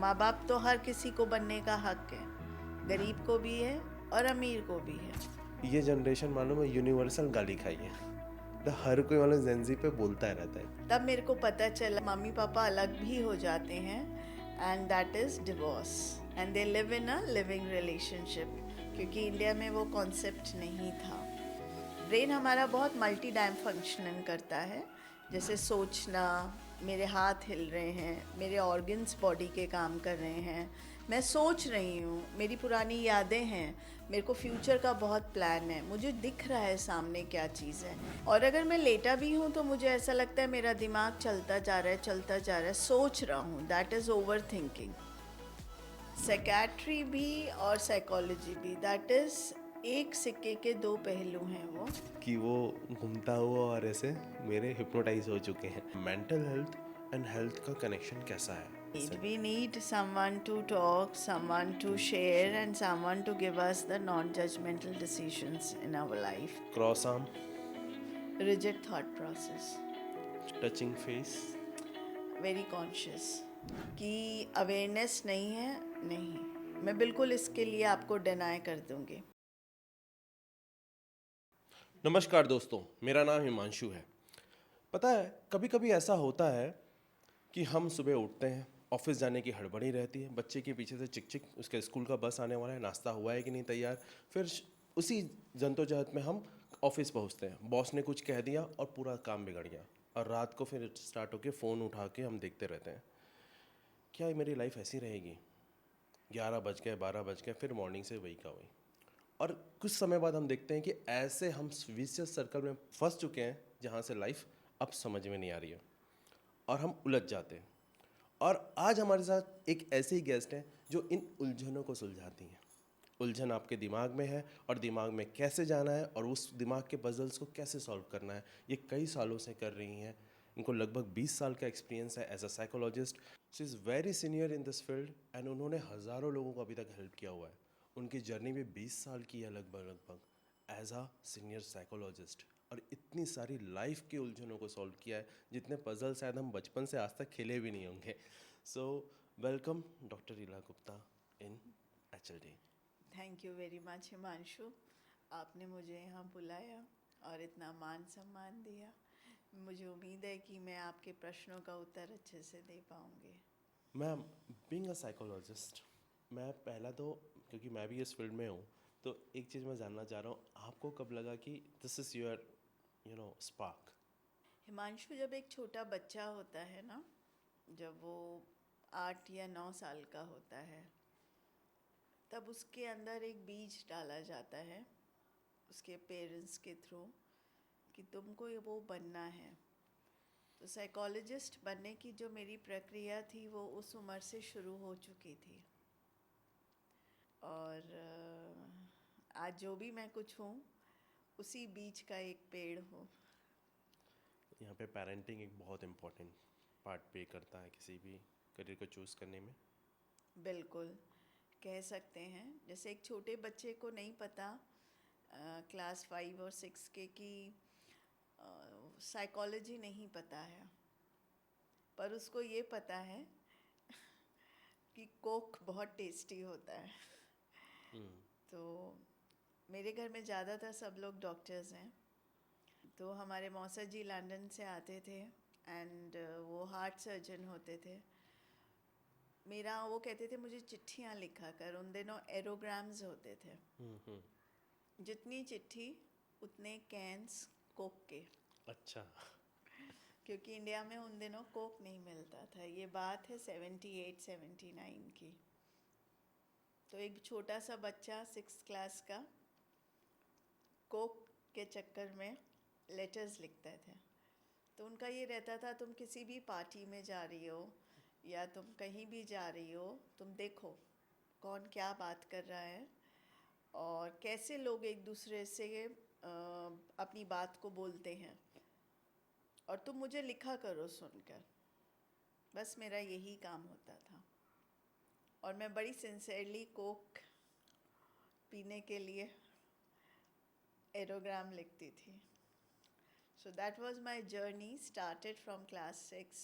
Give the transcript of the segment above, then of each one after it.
माँ बाप तो हर किसी को बनने का हक है, गरीब को भी है और अमीर को भी है। ये जनरेशन मालूम है यूनिवर्सल गाली खाई है, तो हर कोई वाला जेंजी पे बोलता है रहता है। तब मेरे को पता चला मम्मी पापा अलग भी हो जाते हैं, and that is divorce, and they live in a living relationship, क्योंकि इंडिया में वो कॉन्सेप्ट नहीं था। ब्रेन हमारा बहुत मल्टी डाइम फंक्शनिंग करता है, जैसे सोचना, मेरे हाथ हिल रहे हैं, मेरे ऑर्गन्स बॉडी के काम कर रहे हैं, मैं सोच रही हूँ, मेरी पुरानी यादें हैं, मेरे को फ्यूचर का बहुत प्लान है, मुझे दिख रहा है सामने क्या चीज़ है। और अगर मैं लेटा भी हूँ तो मुझे ऐसा लगता है मेरा दिमाग चलता जा रहा है, चलता जा रहा है, सोच रहा हूँ, that is over thinking. Psychiatry भी और साइकोलॉजी भी, दैट इज़ एक सिक्के के दो पहलू हैं वो। कि वो घूमता हुआ और ऐसे मेरे हिप्नोटाइज हो चुके हैं। मेंटल हेल्थ एंड हेल्थ का कनेक्शन कैसा है? We need someone to talk, someone to share, and someone to give us the non-judgmental decisions in our life. Cross arm, Rigid thought process, touching face. very conscious कि awareness नहीं है, नहीं, मैं बिल्कुल इसके लिए आपको डिनाई कर दूंगी। नमस्कार दोस्तों, मेरा नाम हिमांशु है। पता है, कभी कभी ऐसा होता है कि हम सुबह उठते हैं, ऑफिस जाने की हड़बड़ी रहती है, बच्चे के पीछे से चिक चिक, उसके स्कूल का बस आने वाला है, नाश्ता हुआ है कि नहीं तैयार। फिर उसी जद्दोजहद में हम ऑफिस पहुंचते हैं, बॉस ने कुछ कह दिया और पूरा काम बिगड़ गया। और रात को फिर स्टार्ट होके फ़ोन उठा के हम देखते रहते हैं, क्या ये मेरी लाइफ ऐसी रहेगी? 11 बज गए, 12 बज गए, फिर मॉर्निंग से वही का वही। और कुछ समय बाद हम देखते हैं कि ऐसे हम विशियस सर्कल में फंस चुके हैं जहाँ से लाइफ अब समझ में नहीं आ रही है और हम उलझ जाते हैं। और आज हमारे साथ एक ऐसे ही गेस्ट हैं जो इन उलझनों को सुलझाती हैं। उलझन आपके दिमाग में है और दिमाग में कैसे जाना है और उस दिमाग के पजल्स को कैसे सॉल्व करना है, ये कई सालों से कर रही हैं। इनको लगभग 20 साल का एक्सपीरियंस है as a psychologist. She is very senior in this field and उन्होंने हज़ारों लोगों को अभी तक हेल्प किया हुआ है। उनकी जर्नी भी 20 साल की है लगभग लगभग एज अ सीनियर साइकोलॉजिस्ट, और इतनी सारी लाइफ की उलझनों को सॉल्व किया है जितने पजल शायद हम बचपन से आज तक खेले भी नहीं होंगे। So welcome doctor Reela Gupta in HLD। Thank you very much Himanshu, आपने मुझे यहाँ बुलाया और इतना मान सम्मान दिया। मुझे उम्मीद है कि मैं आपके प्रश्नों का उत्तर अच्छे से दे पाऊँगी। मैम, बीइंग अ साइकोलॉजिस्ट, मैं पहला तो, क्योंकि मैं भी इस फील्ड में हूँ, तो एक चीज़ मैं जानना चाह रहा हूँ, आपको कब लगा कि this is your spark? Himanshu, जब एक छोटा बच्चा होता है ना, जब वो 8 या 9 साल का होता है, तब उसके अंदर एक बीज डाला जाता है उसके पेरेंट्स के थ्रू कि तुमको ये वो बनना है। तो साइकोलॉजिस्ट बनने की जो मेरी प्रक्रिया थी वो उस उम्र से शुरू हो चुकी थी। और आज जो भी मैं कुछ हूँ उसी बीज का एक पेड़ हूँ। यहाँ पे पेरेंटिंग एक बहुत इम्पोर्टेंट पार्ट प्ले करता है किसी भी करियर को चूज़ करने में। बिल्कुल कह सकते हैं, जैसे एक छोटे बच्चे को नहीं पता क्लास 5 और 6 के कि साइकोलॉजी नहीं पता है, पर उसको ये पता है कि कोक बहुत टेस्टी होता है। तो मेरे घर में ज़्यादातर सब लोग डॉक्टर्स हैं, तो हमारे मौसा जी लंदन से आते थे एंड वो हार्ट सर्जन होते थे। मेरा वो कहते थे मुझे चिट्ठियाँ लिखा कर, उन दिनों एरोग्राम्स होते थे, जितनी चिट्ठी उतने कैंस कोक के। अच्छा। क्योंकि इंडिया में उन दिनों कोक नहीं मिलता था, ये बात है 78-79 की। तो एक छोटा सा बच्चा 6 क्लास का कोक के चक्कर में लेटर्स लिखते थे। तो उनका ये रहता था, तुम किसी भी पार्टी में जा रही हो या तुम कहीं भी जा रही हो, तुम देखो कौन क्या बात कर रहा है और कैसे लोग एक दूसरे से अपनी बात को बोलते हैं, और तुम मुझे लिखा करो सुनकर। बस मेरा यही काम होता था और मैं बड़ी सिंसियरली कोक पीने के लिए एरोग्राम लिखती थी। So that was my journey, started from class 6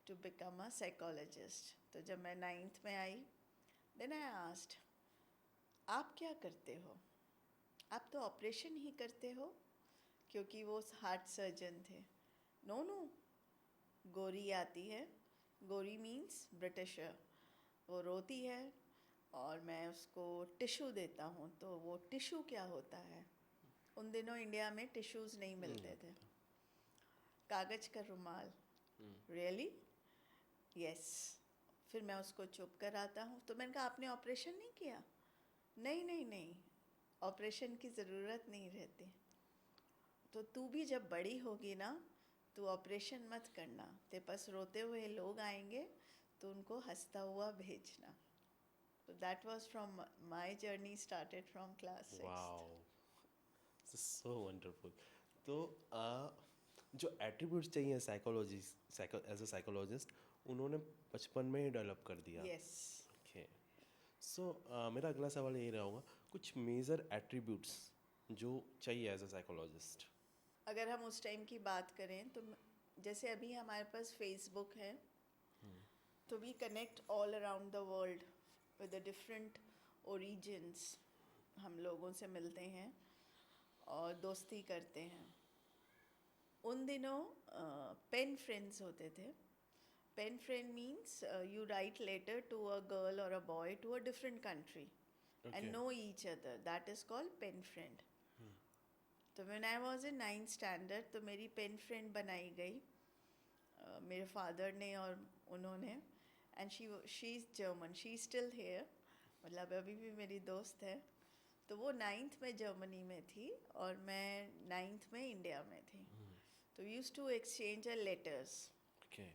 to become a psychologist. तो जब मैं 9th में आई, then I asked, आप क्या करते हो? आप तो ऑपरेशन ही करते हो, क्योंकि वो हार्ट सर्जन थे. नो नो, गोरी आती है. गोरी मीन्स ब्रिटिशर. वो रोती है और मैं उसको टिश्यू देता हूँ. तो वो टिश्यू क्या होता है? उन दिनों इंडिया में टिश्यूज़ नहीं मिलते थे. कागज़ का रुमाल. रियली? यस. फिर मैं उसको चुप कराता हूँ. तो मैंने कहा, आपने ऑपरेशन नहीं किया? नहीं नहीं नहीं, ऑपरेशन की ज़रूरत नहीं रहती. तो तू भी जब बड़ी होगी ना, तू ऑपरेशन मत करना. तेरे पास रोते हुए लोग आएंगे तो उनको हंसता हुआ भेजना. तो that was from my journey, started from class 6. Wow, so wonderful. तो जो एट्रीब्यूट्स चाहिए एज अ साइकोलॉजिस्ट, उन्होंने बचपन में ही डेवलप कर दिया. यस. ओके. सो मेरा अगला सवाल ये रहेगा, कुछ मेजर एट्रीब्यूट्स जो चाहिए एज अ साइकोलॉजिस्ट. अगर हम उस टाइम की बात करें तो जैसे अभी हमारे पास फेसबुक है, तो we connect all around the world with the different origins. हम लोगों से मिलते हैं और दोस्ती करते हैं. उन दिनों पेन फ्रेंड्स होते थे. Pen friend means you write letter to a girl or a boy to a different country and know each other. That is called pen friend. तो when I was in 9th standard, तो मेरी pen friend बनाई गई मेरे father ने और उन्होंने. And she is German. She is still here, मतलब अभी भी मेरी दोस्त है. तो वो 9th में जर्मनी में थी और मैं 9th में इंडिया में थी. तो we used to exchange a letters. Okay.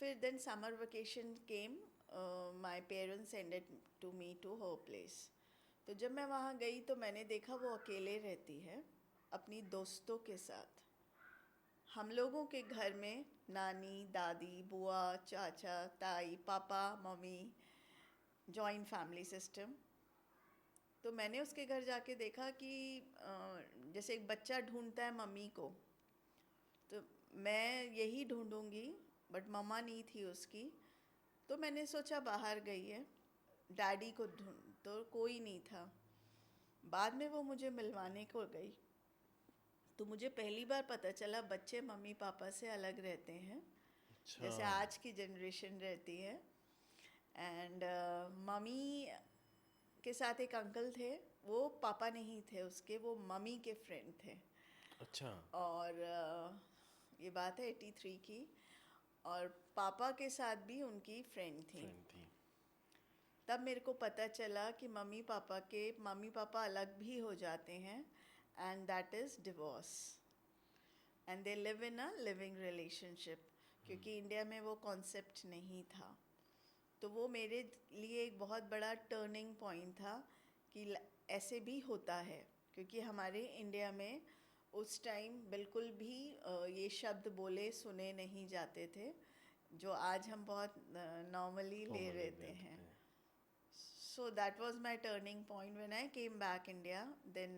फिर then summer vacation came. My parents sended to me to her place. तो जब मैं वहाँ गई तो मैंने देखा वो अकेले रहती है अपनी दोस्तों के साथ. हम लोगों के घर में नानी, दादी, बुआ, चाचा, ताई, पापा, मम्मी, जॉइंट फैमिली सिस्टम. तो मैंने उसके घर जाके देखा कि जैसे एक बच्चा ढूंढता है मम्मी को, तो मैं यही ढूंढूंगी, बट मम्मा नहीं थी उसकी. तो मैंने सोचा बाहर गई है. डैडी को ढूंढ, तो कोई नहीं था. बाद में वो मुझे मिलवाने को गई, तो मुझे पहली बार पता चला बच्चे मम्मी पापा से अलग रहते हैं, जैसे आज की जनरेशन रहती है. एंड मम्मी के साथ एक अंकल थे, वो पापा नहीं थे उसके, वो मम्मी के फ्रेंड थे. अच्छा. और ये बात है 83 की. और पापा के साथ भी उनकी फ्रेंड थी. तब मेरे को पता चला कि मम्मी पापा अलग भी हो जाते हैं, and that is divorce. And they live in a living relationship, क्योंकि इंडिया में वो कॉन्सेप्ट नहीं था. तो वो मेरे लिए एक बहुत बड़ा टर्निंग पॉइंट था कि ऐसे भी होता है. क्योंकि हमारे इंडिया में उस टाइम बिल्कुल भी ये शब्द बोले सुने नहीं जाते थे, जो आज हम बहुत नॉर्मली ले लेते हैं. So that was my turning point when I came back India. Then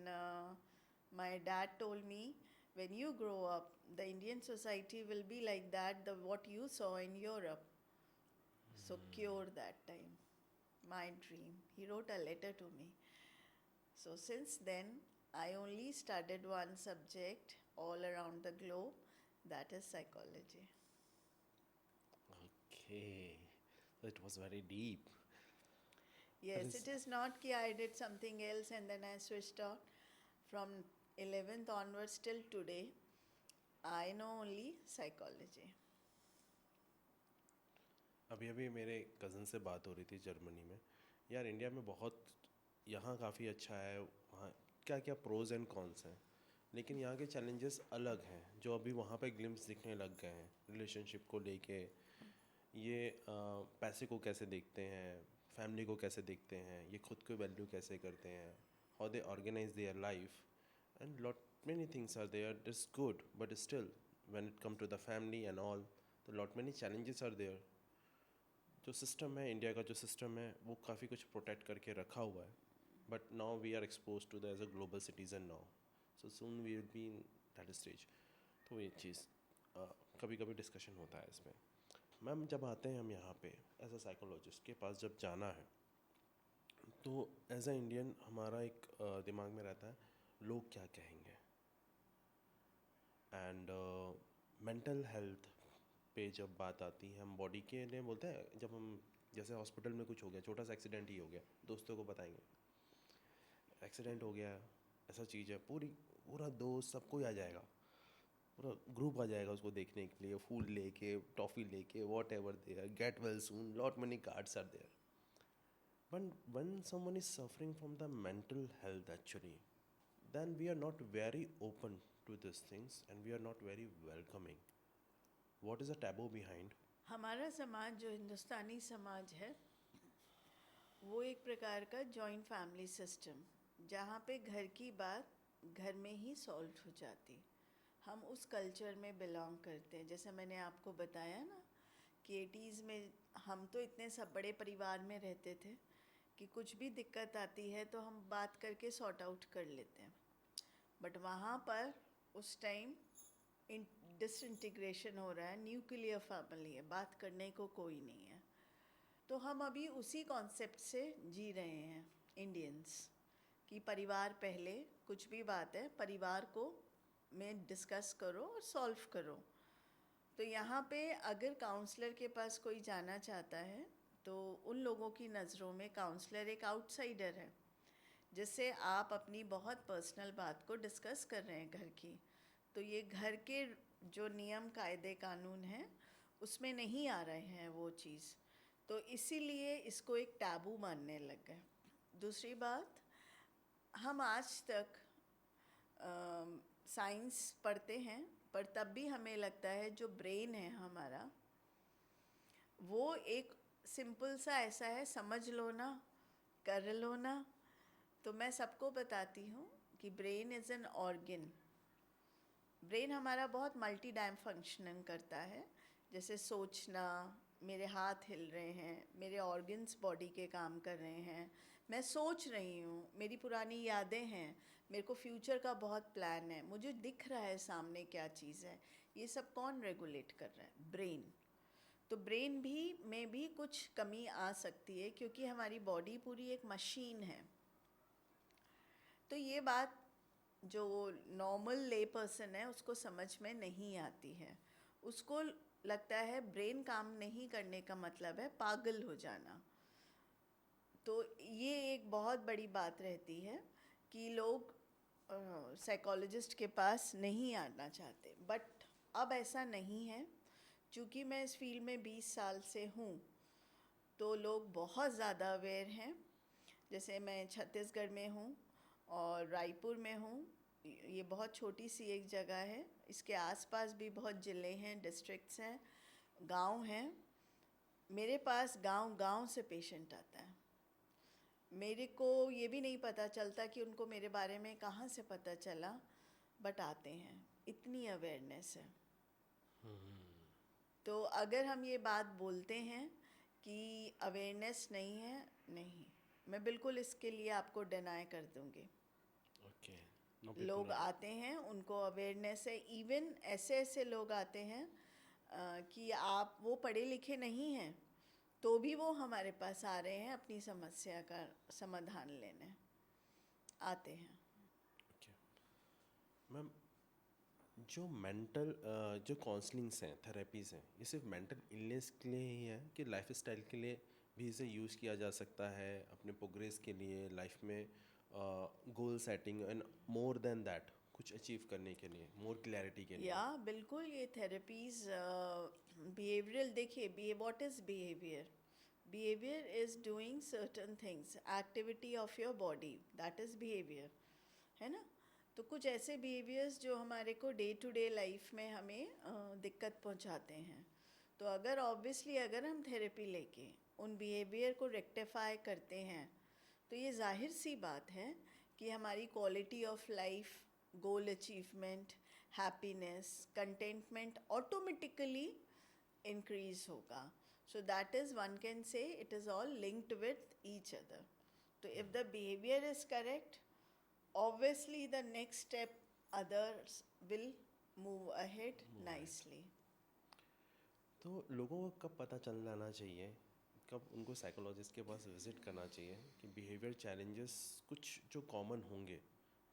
my dad told me, when you grow up, the Indian society will be like that, the what you saw in Europe. So cure that time, my dream. He wrote a letter to me. So since then, I only studied one subject all around the globe, that is psychology. Okay, so it was very deep. Yes, it is not कि I did something else and then I switched out. From 11th onwards till today, I know only psychology. अभी अभी मेरे cousin से बात हो रही थी Germany में. यार इंडिया में बहुत, यहाँ काफ़ी अच्छा है, वहाँ क्या क्या प्रोज एंड कॉन्स हैं, लेकिन यहाँ के चैलेंजेस अलग हैं जो अभी वहाँ पे ग्लिम्स दिखने लग गए हैं. रिलेशनशिप को लेके, ये पैसे को कैसे देखते हैं, फैमिली को कैसे देखते हैं, ये खुद को वैल्यू कैसे करते हैं, how they organise their life, and lot many things are there. It's good, but still when it come to the family and all, तो lot many challenges are there. जो सिस्टम है, इंडिया का जो system है, वो काफ़ी कुछ protect करके रखा हुआ है, but now we are expose to the as a global citizen now, so soon we will be in that stage. तो ये चीज़ कभी कभी डिस्कशन होता है इसमें। मैम जब आते हैं हम यहाँ पे एज अ साइकोलॉजिस्ट के पास जब जाना है, तो एज अ इंडियन हमारा एक दिमाग में रहता है लोग क्या कहेंगे, एंड मेंटल हेल्थ पे जब बात आती है हम बॉडी के लिए बोलते हैं, जब हम जैसे हॉस्पिटल में कुछ हो गया, छोटा सा एक्सीडेंट ही हो गया, दोस्तों को बताएंगे एक्सीडेंट हो गया, ऐसा चीज़ है, पूरा दोस्त सब कोई आ जाएगा, पूरा ग्रुप आ जाएगा उसको देखने के लिए, फूल लेके, टॉफ़ी लेके, whatever there, get well soon, lot money cards are there. But when someone is suffering from the mental health actually, then we are not very open to these things and we are not very welcoming. What is the taboo behind? हमारा समाज जो हिंदुस्तानी समाज है वो एक प्रकार का joint family system, जहाँ पे घर की बात घर में ही सॉल्व हो जाती। हम उस कल्चर में बिलोंग करते हैं। जैसे मैंने आपको बताया ना कि 80s में हम तो इतने सब बड़े परिवार में रहते थे कि कुछ भी दिक्कत आती है तो हम बात करके सॉर्ट आउट कर लेते हैं। बट वहाँ पर उस टाइम डिसइंटीग्रेशन हो रहा है, न्यूक्लियर फैमिली है, बात करने को कोई नहीं है। तो हम अभी उसी कॉन्सेप्ट से जी रहे हैं इंडियंस, कि परिवार पहले, कुछ भी बात है परिवार को में डिस्कस करो और सॉल्व करो। तो यहाँ पे अगर काउंसलर के पास कोई जाना चाहता है तो उन लोगों की नज़रों में काउंसलर एक आउटसाइडर है, जिससे आप अपनी बहुत पर्सनल बात को डिस्कस कर रहे हैं घर की। तो ये घर के जो नियम कायदे कानून हैं उसमें नहीं आ रहे हैं वो चीज़, तो इसीलिए इसको एक टैबू मानने लग गए। दूसरी बात, हम आज तक साइंस पढ़ते हैं पर तब भी हमें लगता है जो ब्रेन है हमारा वो एक सिंपल सा ऐसा है, समझ लो ना, कर लो ना। तो मैं सबको बताती हूँ कि brain is an organ. Brain हमारा बहुत मल्टी डाइम फंक्शनिंग करता है, जैसे सोचना, मेरे हाथ हिल रहे हैं, मेरे ऑर्गन्स बॉडी के काम कर रहे हैं, मैं सोच रही हूँ, मेरी पुरानी यादें हैं, मेरे को फ्यूचर का बहुत प्लान है, मुझे दिख रहा है सामने क्या चीज़ है, ये सब कौन रेगुलेट कर रहा है? ब्रेन। तो ब्रेन भी में भी कुछ कमी आ सकती है क्योंकि हमारी बॉडी पूरी एक मशीन है। तो ये बात जो नॉर्मल ले पर्सन है उसको समझ में नहीं आती है। उसको लगता है ब्रेन काम नहीं करने का मतलब है पागल हो जाना। तो ये एक बहुत बड़ी बात रहती है कि लोग साइकोलॉजिस्ट के पास नहीं आना चाहते। बट अब ऐसा नहीं है, चूँकि मैं इस फील्ड में 20 साल से हूँ तो लोग बहुत ज़्यादा अवेयर हैं। जैसे मैं छत्तीसगढ़ में हूँ और रायपुर में हूँ, ये बहुत छोटी सी एक जगह है, इसके आसपास भी बहुत ज़िले हैं, डिस्ट्रिक्ट्स हैं, गांव हैं। मेरे पास गांव से पेशेंट आता है। मेरे को ये भी नहीं पता चलता कि उनको मेरे बारे में कहाँ से पता चला, बट आते हैं, इतनी अवेयरनेस है। तो अगर हम ये बात बोलते हैं कि अवेयरनेस नहीं है, नहीं, मैं बिल्कुल इसके लिए आपको डिनाई कर दूँगी। Okay. लोग आते हैं, उनको अवेयरनेस है। इवन ऐसे लोग आते हैं कि आप वो पढ़े लिखे नहीं हैं तो भी वो हमारे पास आ रहे हैं अपनी समस्या का समाधान लेने आते हैं। Okay. मैम जो मेंटल जो काउंसलिंग्स हैं, थेरेपीज़ हैं, ये सिर्फ मेंटल इलनेस के लिए ही है कि लाइफ स्टाइल के लिए भी इसे यूज़ किया जा सकता है, अपने प्रोग्रेस के लिए, लाइफ में goal setting and more than that, कुछ अचीव करने के लिए, मोर क्लैरिटी के लिए? या बिल्कुल, ये थेरेपीज़ बिहेवियरल, देखिए what is behaviour? Behaviour is doing certain things, activity of your body, that is behaviour, है ना? तो कुछ ऐसे बिहेवियर्स जो हमारे को डे टू डे लाइफ में हमें दिक्कत पहुंचाते हैं, तो अगर ऑब्वियसली अगर हम थेरेपी लेके उन बिहेवियर को रेक्टिफाई करते हैं तो ये जाहिर सी बात है कि हमारी quality of life, goal achievement, happiness, contentment automatically increase होगा। So that is, one can say it is all linked with each other. तो if the behaviour is correct, obviously the next step others will move ahead nicely. तो लोगों को कब पता चल जाना चाहिए, कब उनको साइकोलॉजिस्ट के पास विजिट करना चाहिए कि बिहेवियर चैलेंजेस कुछ जो कॉमन होंगे,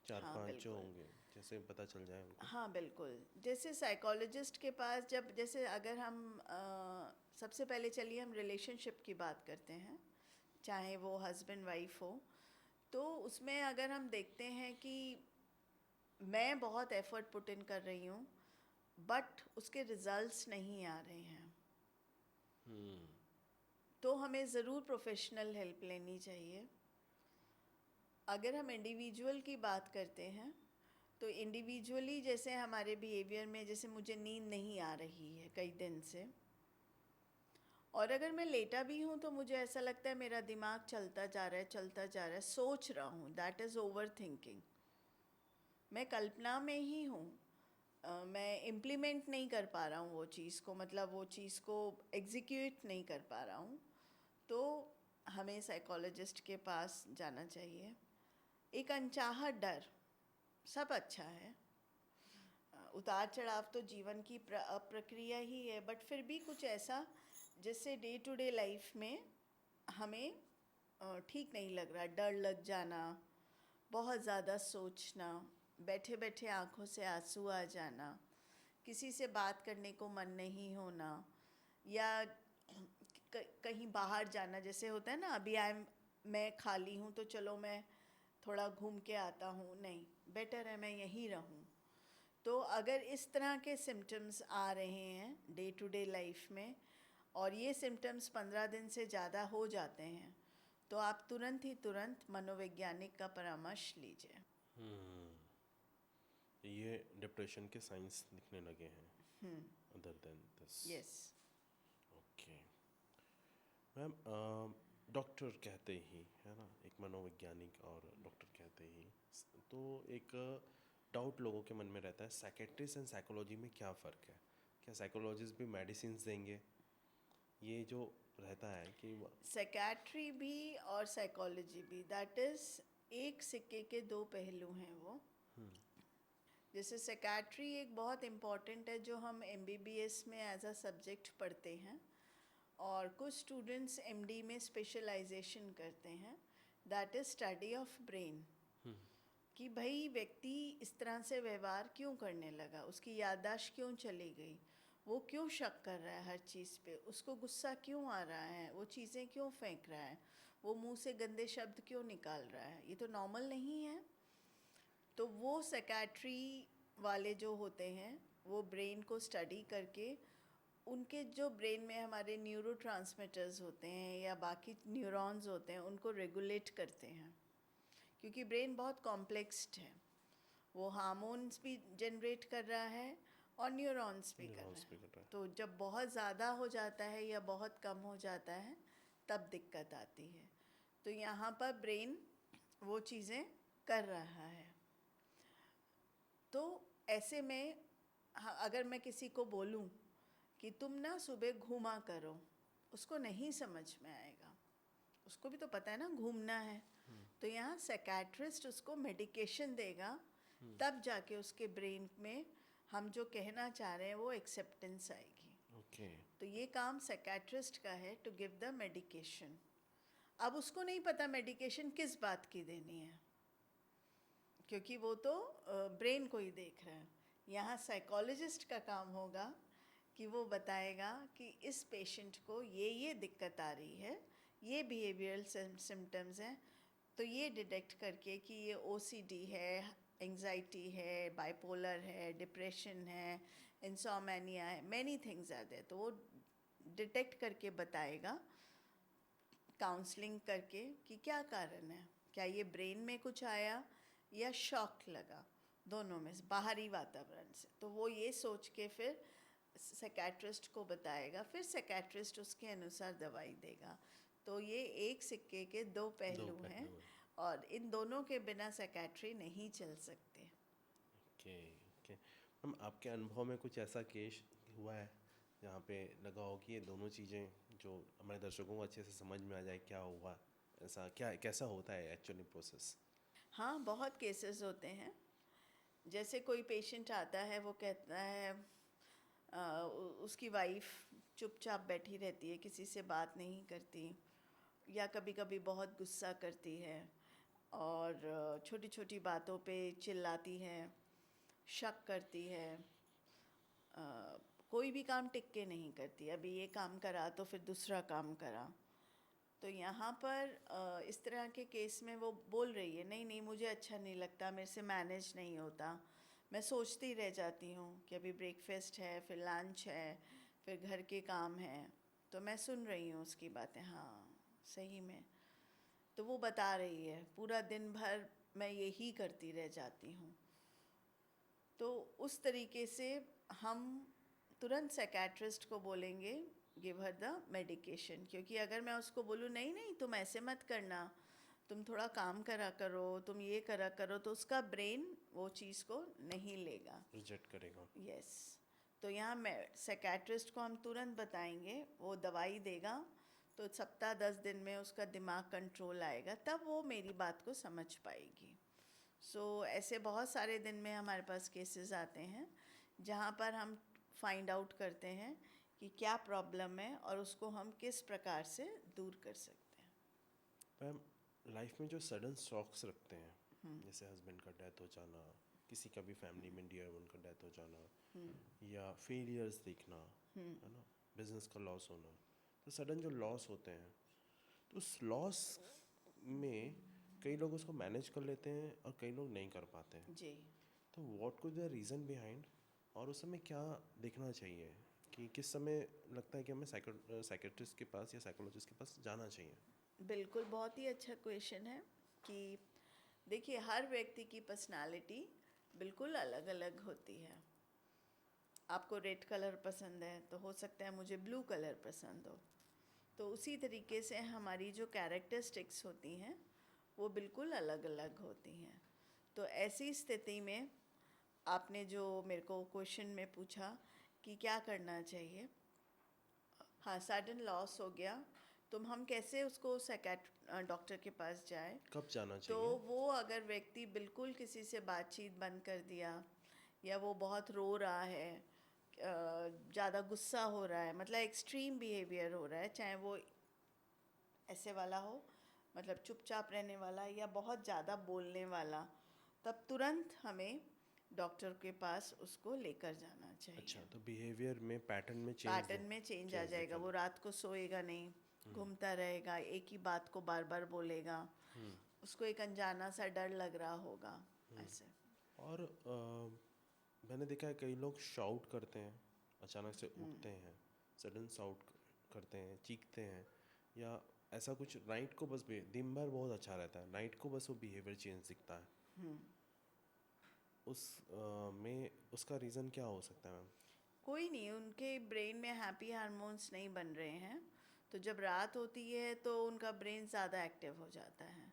चार हाँ पांच जो बिल्कुल। होंगे, जैसे पता चल जाए उनको? हाँ बिल्कुल, जैसे साइकोलॉजिस्ट के पास जब, जैसे अगर हम सबसे पहले चलिए हम रिलेशनशिप की बात करते हैं, चाहे वो हस्बैंड वाइफ हो, तो उसमें अगर हम देखते हैं कि मैं बहुत एफर्ट पुट इन कर रही हूँ बट उसके रिजल्ट्स नहीं आ रहे हैं, तो हमें ज़रूर प्रोफेशनल हेल्प लेनी चाहिए। अगर हम इंडिविजुअल की बात करते हैं तो इंडिविजुअली जैसे हमारे बिहेवियर में, जैसे मुझे नींद नहीं आ रही है कई दिन से, और अगर मैं लेटा भी हूँ तो मुझे ऐसा लगता है मेरा दिमाग चलता जा रहा है, चलता जा रहा है, सोच रहा हूँ, दैट इज़ ओवर थिंकिंग। मैं कल्पना में ही हूँ, मैं इम्प्लीमेंट नहीं कर पा रहा हूँ वो चीज़ को, मतलब वो चीज़ को एग्जीक्यूट नहीं कर पा रहा हूँ, तो हमें साइकोलॉजिस्ट के पास जाना चाहिए। एक अनचाहा डर, सब अच्छा है, उतार चढ़ाव तो जीवन की प्रक्रिया ही है, बट फिर भी कुछ ऐसा जिससे डे टू डे लाइफ में हमें ठीक नहीं लग रहा, डर लग जाना, बहुत ज़्यादा सोचना, बैठे बैठे आँखों से आंसू आ जाना, किसी से बात करने को मन नहीं होना, या कहीं बाहर जाना, जैसे होता है ना अभी मैं खाली हूँ तो चलो मैं थोड़ा घूम के आता हूँ, नहीं, बेटर है मैं यहीं रहूँ। तो अगर इस तरह के सिम्टम्स आ रहे हैं डे टू डे लाइफ में और ये सिम्टम्स 15 दिन से ज़्यादा हो जाते हैं, तो आप तुरंत मनोवैज्ञानिक का परामर्श लीजिए। ये डिप्रेशन के साइंस दिखने लगे हैं other than this? Yes. Okay ma'am, doctor कहते ही है ना, एक मनोवैज्ञानिक और डॉक्टर कहते ही, तो एक डाउट लोगों के मन में रहता है, साइकेट्रिस्ट एंड साइकोलॉजी में क्या फ़र्क है? क्या साइकोलॉजिस्ट भी मेडिसिन देंगे? ये जो रहता है कि साइकेट्री भी और साइकोलॉजी भी, दैट इज़ एक सिक्के के दो पहलू हैं वो। जैसे साइकेट्री एक बहुत इम्पॉर्टेंट है जो हम एमबीबीएस में एज अ सब्जेक्ट पढ़ते हैं, और कुछ स्टूडेंट्स एमडी में स्पेशलाइजेशन करते हैं, that is study of brain, कि भाई व्यक्ति इस तरह से व्यवहार क्यों करने लगा, उसकी याददाश्त क्यों चली गई, वो क्यों शक कर रहा है हर चीज़ पे, उसको गुस्सा क्यों आ रहा है, वो चीज़ें क्यों फेंक रहा है, वो मुंह से गंदे शब्द क्यों निकाल रहा है, ये तो नॉर्मल नहीं है। तो वो साइकेट्री वाले जो होते हैं वो ब्रेन को स्टडी करके उनके जो ब्रेन में हमारे न्यूरोट्रांसमीटर्स होते हैं या बाकी न्यूरॉन्स होते हैं उनको रेगुलेट करते हैं, क्योंकि ब्रेन बहुत कॉम्प्लेक्स्ड है, वो हार्मोन्स भी जनरेट कर रहा है और न्यूरॉन्स भी कर रहा न्यूरॉन्स है। पे कर रहा है? तो जब बहुत ज़्यादा हो जाता है या बहुत कम हो जाता है तब दिक्कत आती है। तो यहाँ पर ब्रेन वो चीज़ें कर रहा है। तो ऐसे में हाँ, अगर मैं किसी को बोलूँ कि तुम ना सुबह घूमा करो, उसको नहीं समझ में आएगा, उसको भी तो पता है ना घूमना है। तो यहाँ साइकेट्रिस्ट उसको मेडिकेशन देगा, तब जाके उसके ब्रेन में हम जो कहना चाह रहे हैं वो एक्सेप्टेंस आएगी। ओके। तो ये काम साइकेट्रिस्ट का है, टू गिव द मेडिकेशन। अब उसको नहीं पता मेडिकेशन किस बात की देनी है, क्योंकि वो तो ब्रेन को ही देख रहा है। यहाँ साइकोलॉजिस्ट का काम होगा कि वो बताएगा कि इस पेशेंट को ये दिक्कत आ रही है, ये बिहेवियरल सिम्टम्स हैं, तो ये डिटेक्ट करके कि ये ओसीडी है, एंजाइटी है, बाइपोलर है, डिप्रेशन है, इंसोमेनिया है, मैनी थिंग्स आर देयर, तो वो डिटेक्ट करके बताएगा काउंसलिंग करके कि क्या कारण है, क्या ये ब्रेन में कुछ आया या शॉक लगा, दोनों में से, बाहरी वातावरण से। तो वो ये सोच के फिर साइकेट्रिस्ट को बताएगा, फिर साइकेट्रिस्ट उसके अनुसार दवाई देगा। तो ये एक सिक्के के दो पहलू हैं, हैं। और इन दोनों के बिना साइकेट्री नहीं चल सकते। ओके ओके मैम, आपके अनुभव में कुछ ऐसा केस हुआ है जहाँ पे लगा हो कि ये दोनों चीज़ें जो हमारे दर्शकों को अच्छे से समझ में आ जाए क्या हुआ, ऐसा क्या कैसा होता है एक्चुअली प्रोसेस? हाँ, बहुत केसेस होते हैं। जैसे कोई पेशेंट आता है, वो कहता है उसकी वाइफ चुपचाप बैठी रहती है, किसी से बात नहीं करती, या कभी कभी बहुत गुस्सा करती है और छोटी छोटी बातों पे चिल्लाती है, शक करती है, कोई भी काम टिक के नहीं करती, अभी ये काम करा तो फिर दूसरा काम करा। तो यहाँ पर इस तरह के केस में वो बोल रही है, नहीं नहीं मुझे अच्छा नहीं लगता, मेरे से मैनेज नहीं होता, मैं सोचती रह जाती हूँ कि अभी ब्रेकफास्ट है, फिर लंच है, फिर घर के काम हैं। तो मैं सुन रही हूँ उसकी बातें, हाँ सही में। तो वो बता रही है पूरा दिन भर मैं यही करती रह जाती हूँ। तो उस तरीके से हम तुरंत साइकेट्रिस्ट को बोलेंगे गिव हर द मेडिकेशन, क्योंकि अगर मैं उसको बोलूँ नहीं नहीं तुम ऐसे मत करना, तुम थोड़ा काम करा करो, तुम ये करा करो, तो उसका ब्रेन वो चीज़ को नहीं लेगा, रिजेक्ट करेगा। यस। तो यहाँ मैं साइकेट्रिस्ट को हम तुरंत बताएंगे, वो दवाई देगा, तो सप्ताह 10 दिन में उसका दिमाग कंट्रोल आएगा, तब वो मेरी बात को समझ पाएगी। ऐसे बहुत सारे दिन में हमारे पास केसेस आते हैं जहाँ पर हम फाइंड आउट करते हैं कि क्या प्रॉब्लम है और उसको हम किस प्रकार से दूर कर सकते हैं। मैम, लाइफ में जो सडन शॉक्स रखते हैं, जैसे हस्बैंड का डेथ हो जाना, किसी का भी फैमिली में डियर वन का डेथ हो जाना, या फेलियर्स देखना, है ना, बिजनेस का लॉस होना, तो सडन जो लॉस होते हैं, तो उस लॉस में कई लोग उसको मैनेज कर लेते हैं और कई लोग नहीं कर पाते हैं। जी, तो what could the reason behind, और उस समय क्या देखना चाहिए कि किस समय लगता है कि हमें साइकेट्रिस्ट के पास या साइकोलॉजिस्ट के पास जाना चाहिए? बिल्कुल, बहुत ही अच्छा क्वेश्चन है कि देखिए हर व्यक्ति की पर्सनालिटी बिल्कुल अलग अलग होती है। आपको रेड कलर पसंद है तो हो सकता है मुझे ब्लू कलर पसंद हो। तो उसी तरीके से हमारी जो कैरेक्टरिस्टिक्स होती हैं वो बिल्कुल अलग अलग होती हैं। तो ऐसी स्थिति में आपने जो मेरे को क्वेश्चन में पूछा कि क्या करना चाहिए, हाँ सडन लॉस हो गया तो हम कैसे उसको डॉक्टर के पास जाए। कब जाना तो चाहिए? वो अगर व्यक्ति बिल्कुल किसी से बातचीत बंद कर दिया, या वो बहुत रो रहा है, ज़्यादा गुस्सा हो रहा है, मतलब एक्सट्रीम बिहेवियर हो रहा है, चाहे वो ऐसे वाला हो, मतलब चुपचाप रहने वाला, या बहुत ज़्यादा बोलने वाला, तब तुरंत हमें डॉक्टर के पास उसको लेकर जाना चाहिए। अच्छा, तो बिहेवियर में पैटर्न में पैटर्न में चेंज आ जाएगा, वो रात को सोएगा नहीं, घूमता रहेगा, एक ही बात को बार बार बोलेगा, उसको एक अनजाना सा डर लग रहा होगा, ऐसे। और मैंने देखा है कई लोग शाउट करते हैं, अचानक से उठते हैं, सडन शाउट करते हैं, चीखते हैं, या ऐसा कुछ, नाइट को बस दिन भर बहुत अच्छा रहता है, नाइट को बस वो बिहेवियर चेंज दिखता है। उस में उसका रीज़न क्या हो सकता है मैम? कोई नहीं, उनके ब्रेन में हैप्पी हार्मोन्स नहीं बन रहे हैं, तो जब रात होती है तो उनका ब्रेन ज़्यादा एक्टिव हो जाता है,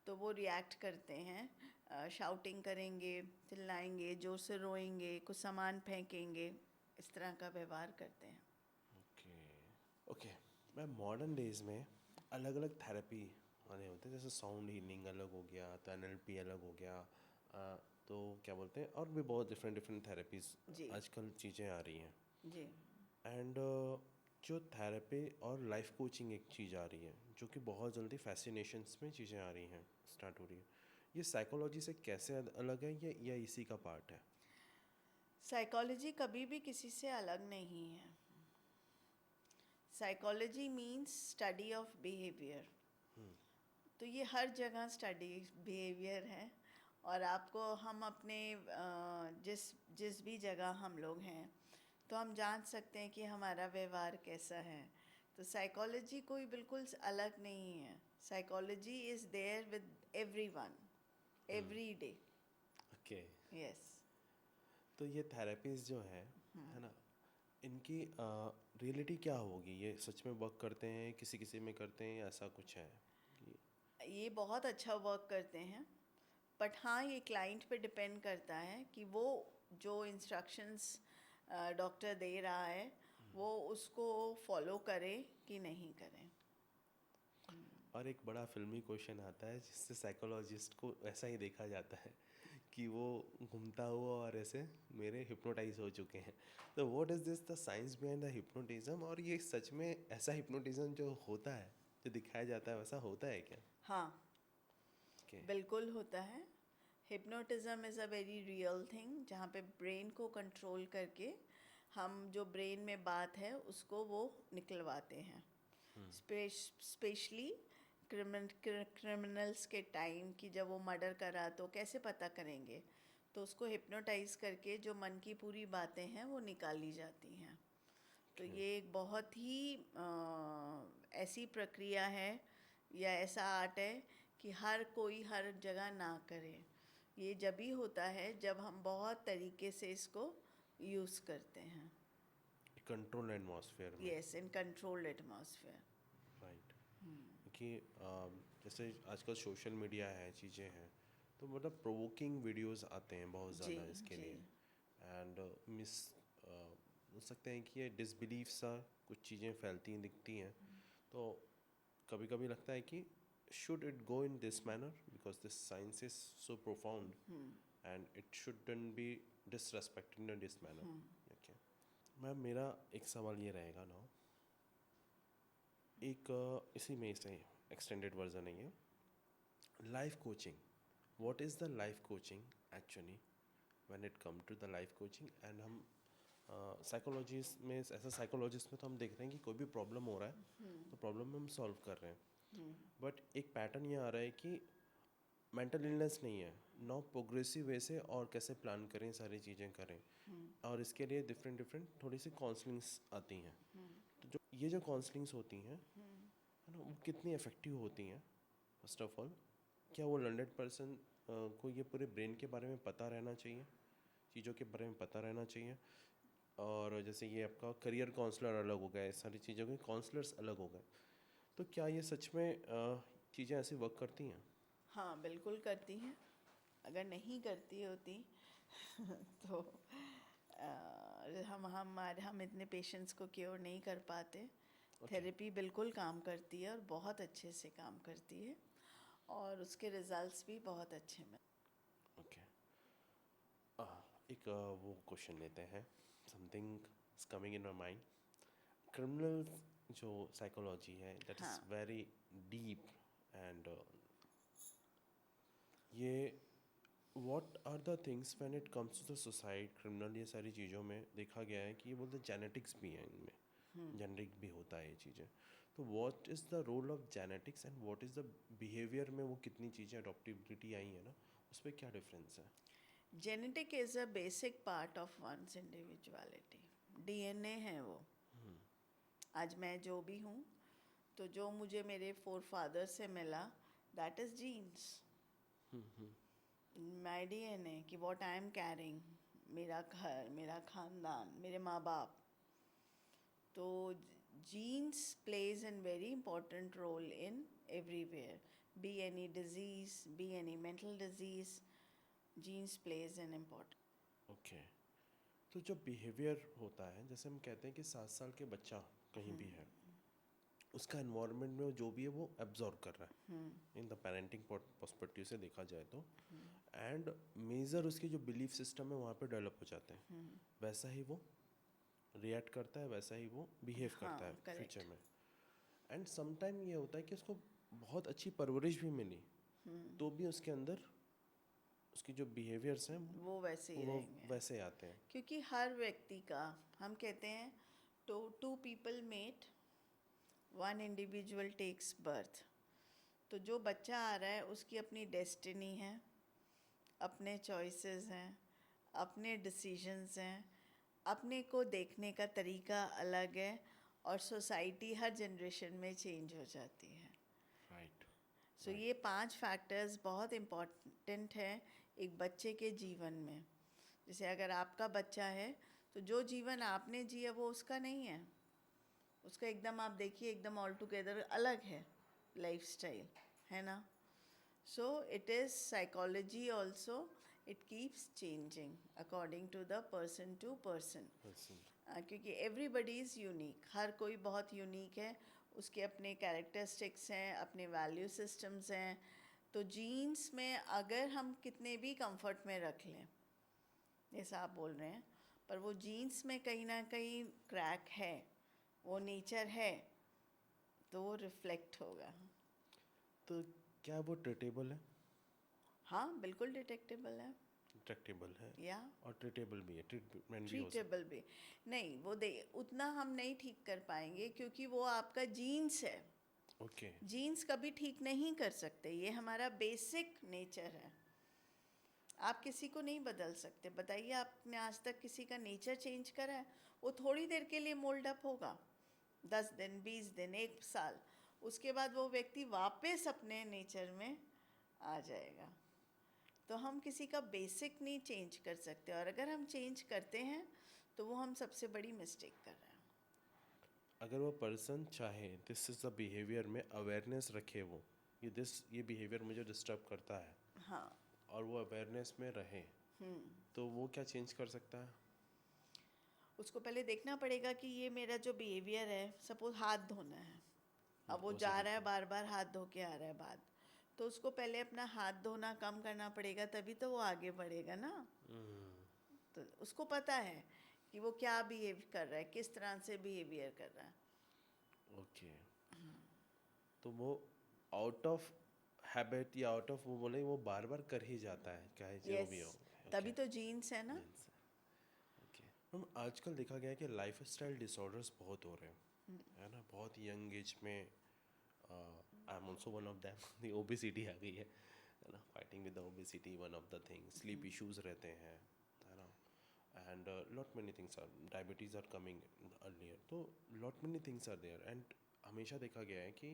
तो वो रिएक्ट करते हैं, शाउटिंग करेंगे, चिल्लाएंगे, ज़ोर से रोएंगे, कुछ सामान फेंकेंगे, इस तरह का व्यवहार करते हैं। Okay, okay ma'am, modern days में अलग अलग थेरेपी वाले होते हैं, जैसे साउंड हीलिंग अलग हो गया, तो NLP अलग हो गया, तो क्या बोलते हैं, और भी बहुत डिफरेंट डिफरेंट थेरेपीज जी आजकल चीज़ें आ रही हैं। जी। एंड जो थेरेपी और लाइफ कोचिंग एक चीज़ आ रही है, जो कि बहुत जल्दी फैसिनेशंस में चीज़ें आ रही हैं, स्टार्ट हो रही है, ये साइकोलॉजी से कैसे अलग है, या इसी का पार्ट है? साइकोलॉजी कभी भी किसी से अलग नहीं है। Psychology means study of behaviour, तो ये हर जगह स्टडी बिहेवियर है। और आपको हम अपने जिस जिस भी जगह हम लोग हैं तो हम जान सकते हैं कि हमारा व्यवहार कैसा है। तो साइकोलॉजी कोई बिल्कुल अलग नहीं है, psychology is there with everyone every day. Okay, yes. तो ये थेरेपीज जो है ना, इनकी रियलिटी क्या होगी? ये सच में वर्क करते हैं, किसी किसी में करते हैं, या ऐसा कुछ है कि? ये बहुत अच्छा वर्क करते हैं, बट हाँ ये क्लाइंट पे डिपेंड करता है कि वो जो इंस्ट्रक्शंस डॉक्टर दे रहा है वो उसको फॉलो करे कि नहीं करें। और एक बड़ा फिल्मी क्वेश्चन आता है जिससे साइकोलॉजिस्ट को ऐसा ही देखा जाता है कि वो घूमता हुआ और ऐसे मेरे हिप्नोटाइज हो चुके हैं। तो what is this the science behind the hypnotism, और ये सच में ऐसा हिप्नोटिज्म जो होता है, जो दिखाया जाता है, वैसा होता है क्या? हाँ, Okay. बिल्कुल होता है। Hypnotism is a very real thing, जहाँ पे ब्रेन को कंट्रोल करके हम जो ब्रेन में बात है उसको वो निकलवाते हैं। स्पेशली क्रिमिनल्स के टाइम की, जब वो मर्डर करा तो कैसे पता करेंगे, तो उसको हिप्नोटाइज करके जो मन की पूरी बातें हैं वो निकाली जाती हैं। तो Okay. ये एक बहुत ही ऐसी प्रक्रिया है या ऐसा आर्ट है कि हर कोई हर जगह ना करे। ये जब ही होता है जब हम बहुत तरीके से इसको यूज़ करते हैं। कंट्रोल एटमॉस्फेयर में। यस, इन कंट्रोल्ड एटमॉस्फेयर। राइट। कि जैसे आजकल सोशल मीडिया है, चीज़ें हैं, तो मतलब प्रोवोकिंग वीडियोस आते हैं बहुत जी ज़्यादा इसके जी। लिए। एंड मिस बोल सकते हैं कि ये डिसबिलीफ सा कुछ चीज़ें फैलती हैं, दिखती हैं। तो कभी कभी लगता है कि should it go in this manner, because this science is so profound and it shouldn't be disrespected in this manner. Okay ma'am, मेरा एक सवाल ये रहेगा ना, एक इसी में से एक्सटेंडेड वर्जन है ये, life coaching. What is the life coaching actually when it come to the life coaching? And हम साइकोलॉजिस्ट में, ऐसा साइकोलॉजिस्ट में तो हम देख रहे हैं कि कोई भी प्रॉब्लम हो रहा है तो प्रॉब्लम में हम सॉल्व कर रहे हैं, बट एक पैटर्न ये आ रहा है कि मेंटल इलनेस नहीं है, नौ प्रोग्रेसिव वे से और कैसे प्लान करें, सारी चीज़ें करें, और इसके लिए डिफरेंट डिफरेंट थोड़ी सी काउंसलिंग्स आती हैं। तो जो ये जो काउंसलिंग्स होती हैं, है ना, वो कितनी इफ़ेक्टिव होती हैं? फर्स्ट ऑफ ऑल, क्या वो 100% को ये पूरे ब्रेन के बारे में पता रहना चाहिए, चीज़ों के बारे में पता रहना चाहिए? और जैसे ये आपका करियर काउंसलर अलग हो गया, सारी चीज़ों के काउंसलर्स अलग हो गए, तो क्या ये सच में चीज़ें ऐसी वर्क करती हैं? हाँ, बिल्कुल करती हैं। अगर नहीं करती होती तो हम इतने पेशेंट्स को क्योर नहीं कर पाते। थेरेपी बिल्कुल काम करती है और बहुत अच्छे से काम करती है, और उसके रिजल्ट्स भी बहुत अच्छे मिलते हैं। ओके। एक वो क्वेश्चन लेते हैं, something is coming in my mind. Criminal जो साइकोलॉजी है, दैट इज़ हाँ, वेरी डीप, एंड ये what are the things when it comes to the suicide, criminal, ये सारी चीज़ों में देखा गया है कि ये बोलते जेनेटिक्स भी हैं इनमें, जेनेटिक भी होता है ये चीज़ें। तो what is the role of genetics and what is the behaviour में वो कितनी चीज़ें अडॉप्टिबिलिटी आई है ना, उस पर क्या डिफरेंस है? Genetic is a basic part of one's individuality. DNA है वो। आज मैं जो भी हूँ, तो जो मुझे मेरे फोर फादर से मिला, that is genes, my DNA, कि व्हाट आई एम कैरिंग, मेरा घर, मेरा ख़ानदान, मेरे माँ बाप। तो genes plays an very important role in everywhere, be any disease, be any mental disease, genes plays an important. Okay. तो जो बिहेवियर होता है, जैसे हम कहते हैं कि 7 साल के बच्चा कहीं भी है, उसका एनवायरनमेंट में जो भी है वो एब्जॉर्व कर रहा है, इन द पेरेंटिंग पर्सपेक्टिव से देखा जाए तो, एंड मेजर उसके जो बिलीफ सिस्टम है वहाँ पे डेवलप हो जाते हैं, वैसा ही वो रिएक्ट करता है, वैसा ही वो बिहेव करता है हाँ, करेक्ट। फ्यूचर में। एंड समटाइम ये होता है कि उसको बहुत अच्छी परवरिश भी मिली, तो भी उसके अंदर उसकी जो बिहेवियर्स हैं वो वैसे ही वो रहेंगे, वैसे आते हैं। क्योंकि हर व्यक्ति का, हम कहते हैं, तो two people met, one individual takes birth. तो जो बच्चा आ रहा है उसकी अपनी डेस्टिनी है, अपने चॉइसेस हैं, अपने डिसीजंस हैं, अपने को देखने का तरीका अलग है, और सोसाइटी हर जनरेशन में चेंज हो जाती है। राइट। सो ये 5 फैक्टर्स बहुत इम्पॉर्टेंट है एक बच्चे के जीवन में। जैसे अगर आपका बच्चा है, तो जो जीवन आपने जिया वो उसका नहीं है, उसका एकदम, आप देखिए, एकदम ऑल टुगेदर अलग है लाइफस्टाइल, है ना। So it is psychology also, it keeps changing according to the person to person, क्योंकि एवरीबडी इज़ यूनिक, हर कोई बहुत यूनिक है, उसके अपने कैरेक्टरिस्टिक्स हैं, अपने वैल्यू सिस्टम्स हैं, तो जीन्स में अगर हम कितने भी कंफर्ट में रख लें, जैसा आप बोल रहे हैं, पर वो जीन्स में कहीं ना कहीं क्रैक है, वो नेचर है, तो वो रिफ्लेक्ट होगा। तो क्या वो ट्रीटेबल है? हाँ, बिल्कुल डिटेक्टेबल है। ट्रैक्टेबल है या और ट्रीटेबल भी है, ट्रीटमेंट भी हो सकता ट्रीटेबल भी नहीं, वो दे उतना हम नहीं ठीक कर पाएंगे क्योंकि वो आपका जीन्स है। है। ओके। जीन्स कभी ठीक नहीं कर सकते, ये हमारा बेसिक नेचर है। आप किसी को नहीं बदल सकते। बताइए, आपने आज तक किसी का नेचर चेंज करा है? वो थोड़ी देर के लिए मोल्ड अप होगा, 10 दिन, 20 दिन, 1 साल, उसके बाद वो व्यक्ति वापस अपने नेचर में आ जाएगा। तो हम किसी का बेसिक नहीं चेंज कर सकते, और अगर हम चेंज करते हैं तो वो हम सबसे बड़ी मिस्टेक कर रहे हैं। अगर वो पर्सन चाहे दिस इज द बिहेवियर में अवेयरनेस रखे, वो ये बिहेवियर मुझे डिस्टर्ब करता है, हाँ। और वो अवेयरनेस में रहे, तो वो क्या चेंज कर सकता है? उसको पहले देखना पड़ेगा कि ये मेरा जो बिहेवियर है, सपोज हाथ धोना है, अब वो उसे जा रहा है देखो। बार बार हाथ धो के आ रहा है बाद, तो उसको पहले अपना हाथ धोना कम करना पड़ेगा, तभी तो वो आगे बढ़ेगा ना। तो उसको पता है कि वो क्या बिहेव कर रहा है, किस तरह से बिहेवियर कर रहा है। ओके। तो वो आउट ऑफ हैबिट या आउट ऑफ वो बोले, वो बार बार कर ही जाता है, चाहे जो भी यस, हो। तभी तो जीन्स है ना। ओके मैम, आजकल देखा गया है कि लाइफ स्टाइल डिसऑर्डर्स बहुत हो रहे हैं, है ना? बहुत यंग एज में I am also one of them obesity आ गई है ना? Fighting with the obesity, one of the thing, sleep issues रहते हैं, है ना? And lot many things are, diabetes are coming earlier, तो lot many things are there. And हमेशा देखा गया है कि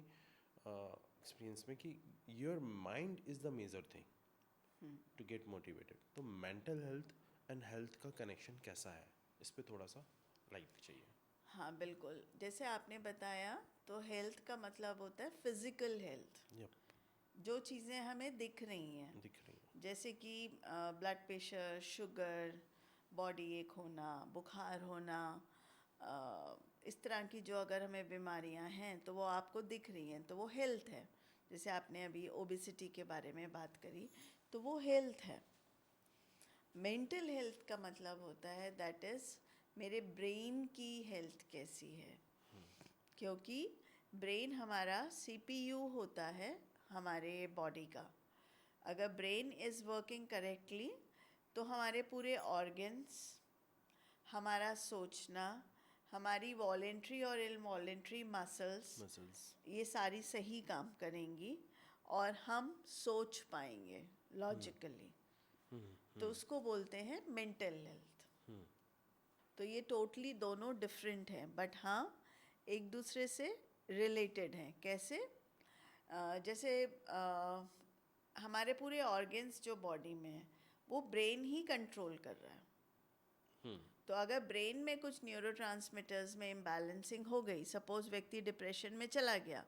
एक्सपीरियंस में कि your mind is the major thing to get motivated. तो मेंटल हेल्थ एंड हेल्थ का कनेक्शन कैसा है, इस पे थोड़ा सा लाइट चाहिए। हाँ बिल्कुल, जैसे आपने बताया, तो हेल्थ का मतलब होता है फिजिकल हेल्थ, यप, जो चीज़ें हमें दिख रही हैं, दिख रही है। जैसे कि ब्लड प्रेशर, शुगर, बॉडी एक होना, बुखार होना, इस तरह की जो अगर हमें बीमारियां हैं तो वो आपको दिख रही हैं, तो वो हेल्थ है। जैसे आपने अभी ओबेसिटी के बारे में बात करी, तो वो हेल्थ है। मेंटल हेल्थ का मतलब होता है दैट इज़ मेरे ब्रेन की हेल्थ कैसी है, क्योंकि ब्रेन हमारा सीपीयू होता है हमारे बॉडी का। अगर ब्रेन इज़ वर्किंग करेक्टली तो हमारे पूरे ऑर्गन्स, हमारा सोचना, हमारी वॉलेंट्री और इनवॉलेंट्री मसल्स, मसल्स। ये सारी सही काम करेंगी और हम सोच पाएंगे लॉजिकली। तो उसको बोलते हैं मेंटल हेल्थ। तो ये टोटली दोनों डिफरेंट हैं, बट हाँ एक दूसरे से रिलेटेड हैं। कैसे? जैसे हमारे पूरे ऑर्गन्स जो बॉडी में है वो ब्रेन ही कंट्रोल कर रहा है। तो अगर ब्रेन में कुछ न्यूरोट्रांसमीटर्स में इम्बैलेंसिंग हो गई, सपोज व्यक्ति डिप्रेशन में चला गया,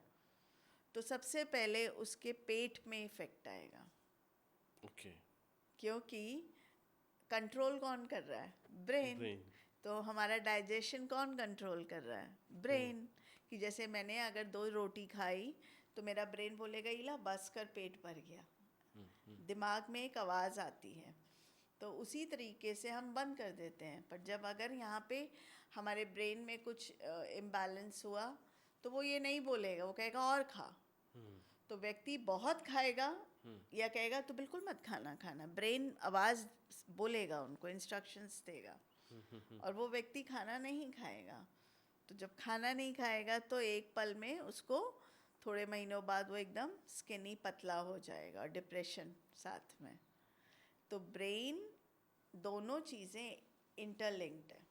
तो सबसे पहले उसके पेट में इफेक्ट आएगा। ओके। क्योंकि कंट्रोल कौन कर रहा है? ब्रेन। ब्रेन। तो हमारा डाइजेशन कौन कंट्रोल कर रहा है? ब्रेन। कि जैसे मैंने अगर 2 रोटी खाई तो मेरा ब्रेन बोलेगा इला बस कर, पेट भर गया। दिमाग में एक आवाज़ आती है, तो उसी तरीके से हम बंद कर देते हैं। पर जब अगर यहाँ पे हमारे ब्रेन में कुछ इम्बैलेंस हुआ तो वो ये नहीं बोलेगा, वो कहेगा और खा। तो व्यक्ति बहुत खाएगा या कहेगा तो बिल्कुल मत खाना। खाना ब्रेन आवाज़ बोलेगा, उनको इंस्ट्रक्शंस देगा, और वो व्यक्ति खाना नहीं खाएगा। तो जब खाना नहीं खाएगा तो एक पल में उसको, थोड़े महीनों बाद वो एकदम स्किनी पतला हो जाएगा, और डिप्रेशन साथ में। तो ब्रेन, दोनों चीज़ें इंटरलिंक्ड है।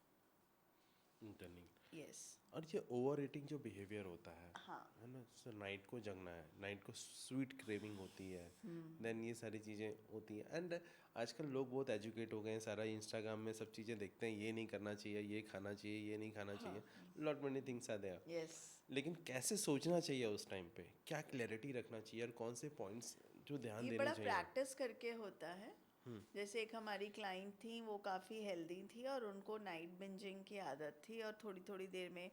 इंटरलिंक्ड। यस। और ये ओवर ईटिंग जो बिहेवियर होता हाँ। है ना? सो नाइट को जगना है, नाइट को स्वीट क्रेविंग होती है, देन ये सारी चीज़ें होती हैं। एंड आजकल लोग बहुत एजुकेट हो गए हैं, सारा इंस्टाग्राम में सब चीज़ें देखते हैं, ये नहीं करना चाहिए, ये खाना चाहिए, ये नहीं खाना चाहिए, lot many things are there. Yes. लेकिन कैसे सोचना चाहिए उस टाइम पे, क्या क्लैरिटी रखना चाहिए, और कौन से पॉइंट्स जो ध्यान ये देने बड़ा चाहिए? प्रैक्टिस करके होता है। जैसे एक हमारी क्लाइंट थी, वो काफ़ी हेल्दी थी और उनको नाइट बिंजिंग की आदत थी, और थोड़ी थोड़ी देर में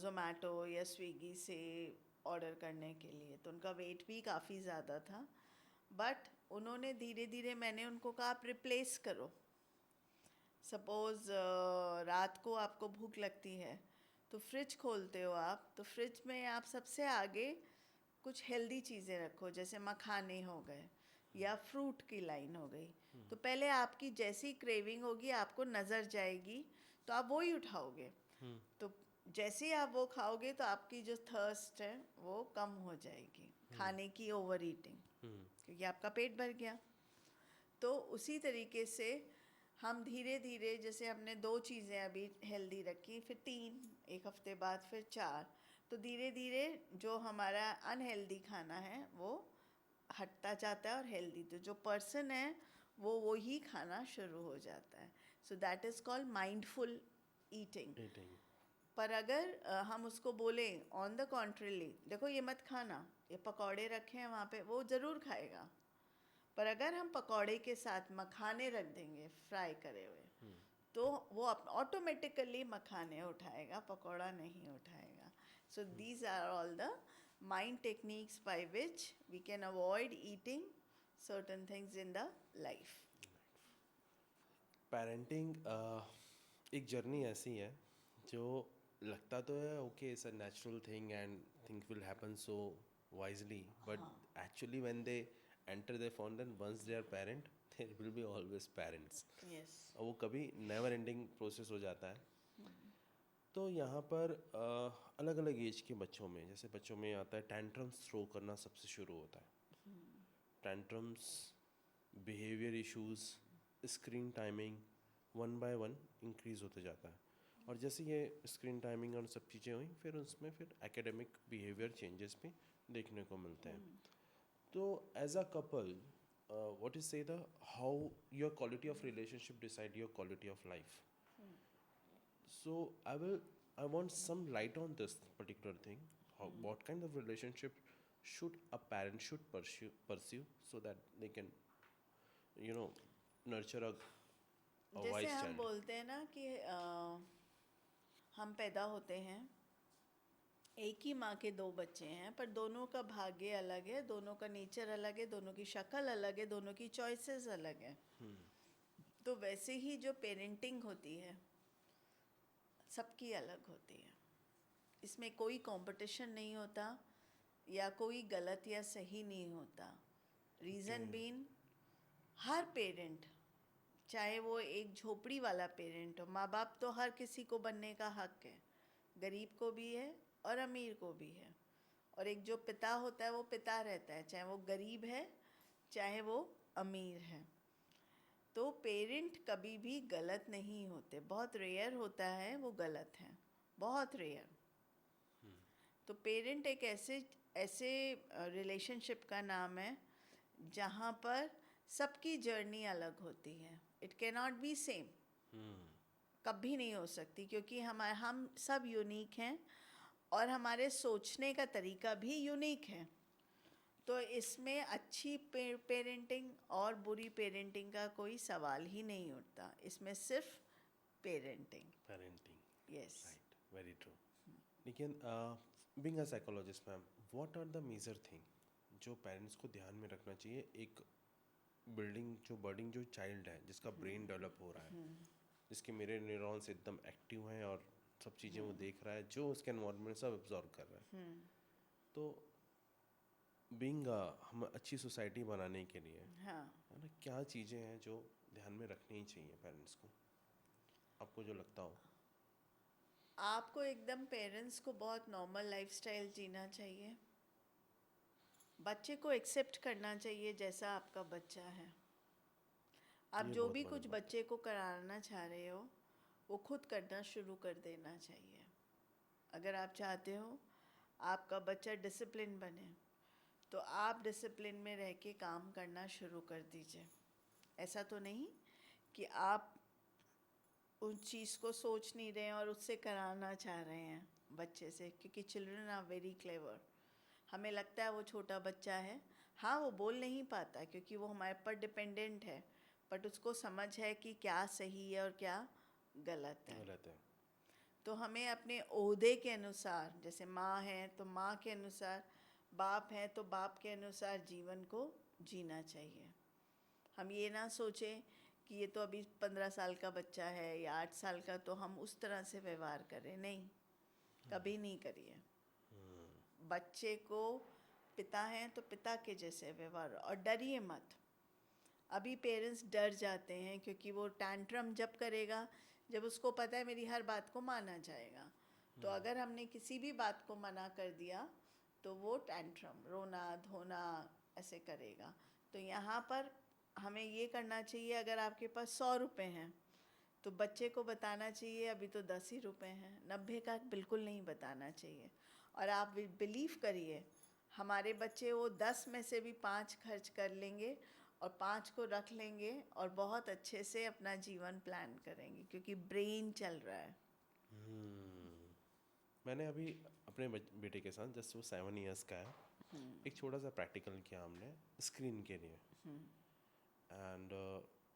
जोमेटो या स्विगी से ऑर्डर करने के लिए, तो उनका वेट भी काफ़ी ज़्यादा था। बट उन्होंने धीरे धीरे, मैंने उनको कहा आप रिप्लेस करो। सपोज़ रात को आपको भूख लगती है तो फ्रिज खोलते हो आप, तो फ्रिज में आप सबसे आगे कुछ हेल्दी चीज़ें रखो, जैसे मखाने हो गए या फ्रूट की लाइन हो गई। तो पहले आपकी जैसी क्रेविंग होगी आपको नज़र जाएगी तो आप वो ही उठाओगे। तो जैसे ही आप वो खाओगे तो आपकी जो थर्स्ट है वो कम हो जाएगी, खाने की ओवर ईटिंग, क्योंकि आपका पेट भर गया। तो उसी तरीके से हम धीरे धीरे, जैसे हमने 2 चीज़ें अभी हेल्दी रखी, फिर 3, एक हफ्ते बाद फिर 4, तो धीरे धीरे जो हमारा अनहेल्दी खाना है वो हटता जाता है और हेल्दी, तो जो पर्सन है वो ही खाना शुरू हो जाता है। सो that is called mindful eating. पर अगर हम उसको बोले ऑन द कॉन्ट्रली, देखो ये मत खाना, ये पकौड़े रखे हैं वहाँ पे, वो ज़रूर खाएगा। पर अगर हम पकौड़े के साथ मखाने रख देंगे फ्राई करे हुए, तो वो ऑटोमेटिकली मखाने उठाएगा, पकौड़ा नहीं उठाएगा। So these are all the mind techniques by which we can avoid eating certain things in the life. Parenting एक जर्नी ऐसी है जो लगता तो है okay it's a natural thing and things will happen so wisely, but actually when they enter the form, then once they are parent there will be always parents. Yes. और वो कभी नेवर एंडिंग प्रोसेस हो जाता है। तो यहाँ पर अलग अलग एज के बच्चों में, जैसे बच्चों में आता है टैंट्रम्स थ्रो करना सबसे शुरू होता है। Tantrums, behaviour issues, screen timing one by one increase होते जाता है। और जैसे ये स्क्रीन टाइमिंग और सब चीज़ें हुई, फिर उसमें फिर एकेडमिक बिहेवियर चेंजेस भी देखने को मिलते हैं। तो as a couple, what is say the how your quality of relationship decide your quality of life? So I want some light on this particular thing. What kind of relationship should a parent should pursue so that they can, nurture a जैसे wise हम child? बोलते हैं ना कि हम पैदा होते हैं, एक ही माँ के 2 बच्चे हैं, पर दोनों का भाग्य अलग है, दोनों का नेचर अलग है, दोनों की शक्ल अलग है, दोनों की चॉइसेस अलग है। तो वैसे ही जो पेरेंटिंग होती है सबकी अलग होती है। इसमें कोई कंपटीशन नहीं होता या कोई गलत या सही नहीं होता। रीज़न बीन, हर पेरेंट, चाहे वो एक झोपड़ी वाला पेरेंट हो, माँ बाप तो हर किसी को बनने का हक है, गरीब को भी है और अमीर को भी है। और एक जो पिता होता है वो पिता रहता है, चाहे वो गरीब है चाहे वो अमीर है। तो पेरेंट कभी भी गलत नहीं होते, बहुत रेयर होता है वो गलत है, बहुत रेयर। तो पेरेंट एक ऐसे रिलेशनशिप का नाम है जहाँ पर सबकी जर्नी अलग होती है। It can not be same, कभी नहीं हो सकती, क्योंकि हम सब यूनिक हैं और हमारे सोचने का तरीका भी यूनिक है। तो इसमें अच्छी पेरेंटिंग और बुरी पेरेंटिंग का कोई सवाल ही नहीं उठता, इसमें सिर्फ parenting. Yes, right, very true. लेकिन being a psychologist ma'am, what are the major thing जो पेरेंट्स को ध्यान में रखना चाहिए एक बर्डिंग जो चाइल्ड है, जिसका ब्रेन डेवलप हो रहा है, जिसके मेरे न्यूरॉन्स एकदम एक्टिव हैं और सब चीज़ें वो देख रहा है, जो उसके एनवायरनमेंट सब एब्जॉर्व कर रहा है। तो बीइंग हम अच्छी सोसाइटी बनाने के लिए, हाँ, है ना, क्या चीज़ें हैं जो ध्यान में रखनी ही चाहिए पेरेंट्स को, आपको जो लगता हो? आपको एकदम पेरेंट्स को बहुत नॉर्मल लाइफस्टाइल जीना चाहिए, बच्चे को एक्सेप्ट करना चाहिए जैसा आपका बच्चा है। आप ये जो बहुत भी बड़ी कुछ बात बच्चे को कराना चाह रहे हो वो खुद करना शुरू कर देना चाहिए। अगर आप चाहते हो आपका बच्चा डिसिप्लिन बने तो आप डिसिप्लिन में रह के काम करना शुरू कर दीजिए। ऐसा तो नहीं कि आप उस चीज़ को सोच नहीं रहे हैं और उससे कराना चाह रहे हैं बच्चे से, क्योंकि चिल्ड्रन आर वेरी क्लेवर। हमें लगता है वो छोटा बच्चा है, हाँ वो बोल नहीं पाता क्योंकि वो हमारे पर डिपेंडेंट है, बट उसको समझ है कि क्या सही है और क्या गलत है। तो हमें अपने ओहदे के अनुसार, जैसे माँ है तो माँ के अनुसार, बाप है तो बाप के अनुसार जीवन को जीना चाहिए। हम ये ना सोचें कि ये तो अभी 15 साल का बच्चा है या 8 साल का, तो हम उस तरह से व्यवहार करें, नहीं, कभी नहीं करिए। बच्चे को पिता हैं तो पिता के जैसे व्यवहार, और डरिए मत। अभी पेरेंट्स डर जाते हैं क्योंकि वो टैंट्रम जब करेगा जब उसको पता है मेरी हर बात को माना जाएगा। तो अगर हमने किसी भी बात को मना कर दिया तो वो टैंट्रम, रोना धोना ऐसे करेगा। तो यहाँ पर हमें ये करना चाहिए, अगर आपके पास 100 रुपये हैं तो बच्चे को बताना चाहिए अभी तो 10 ही रुपये हैं, 90 का बिल्कुल नहीं बताना चाहिए। और आप बिलीव करिए, हमारे बच्चे वो 10 में से भी 5 खर्च कर लेंगे और 5 को रख लेंगे और बहुत अच्छे से अपना जीवन प्लान करेंगे, क्योंकि ब्रेन चल रहा है। मैंने अभी अपने बेटे के साथ, जस्ट वो 7 इयर्स का है, एक छोटा सा प्रैक्टिकल किया हमने स्क्रीन के लिए। And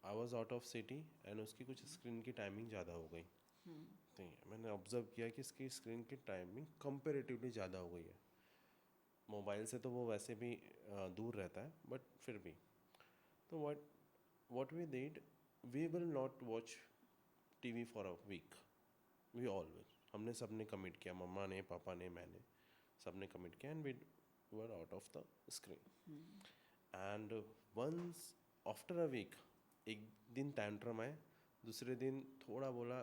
I was out of city and उसकी कुछ स्क्रीन की टाइमिंग ज़्यादा हो गई। तो मैंने ऑब्जर्व किया कि इसकी स्क्रीन की टाइमिंग कंपेरेटिवली ज़्यादा हो गई है। मोबाइल से तो वो वैसे भी दूर रहता है, बट फिर भी। तो what we did, we will not watch TV for a week. We all will. हमने सबने कमिट किया, मम्मा ने, पापा ने, मैंने, सबने कमिट किया, and we were out of the screen. And once after a week एक दिन टैंट्रम आए, दूसरे दिन थोड़ा बोला,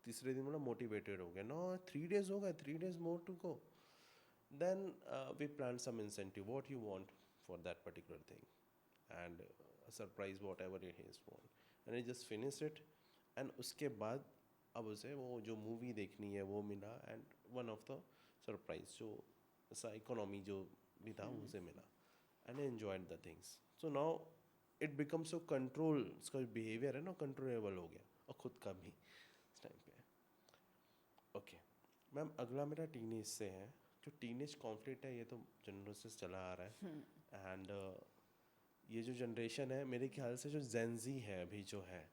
तीसरे दिन बोला मोटिवेटेड हो गया, नो 3 days हो गए, 3 days more to go. Then we planned some incentive, what you want for that particular thing, and a surprise whatever he is want, and he just finished it. And उसके बाद अब उसे वो जो movie देखनी है वो मिला, and one of the surprise जो ऐसा इकोनॉमी जो भी था उसे मिला, and enjoyed the things. So now it become so control, उसका बिहेवियर है ना कंट्रोलेबल हो गया, और खुद का भी इस टाइम पे। ओके मैम, अगला मेरा टीनेज से है। जो टीनेज कॉन्फ्लिक्ट है ये तो जनरेशन से चला आ रहा है, एंड ये जो जनरेशन है, मेरे ख्याल से जो जेनजी है अभी जो है,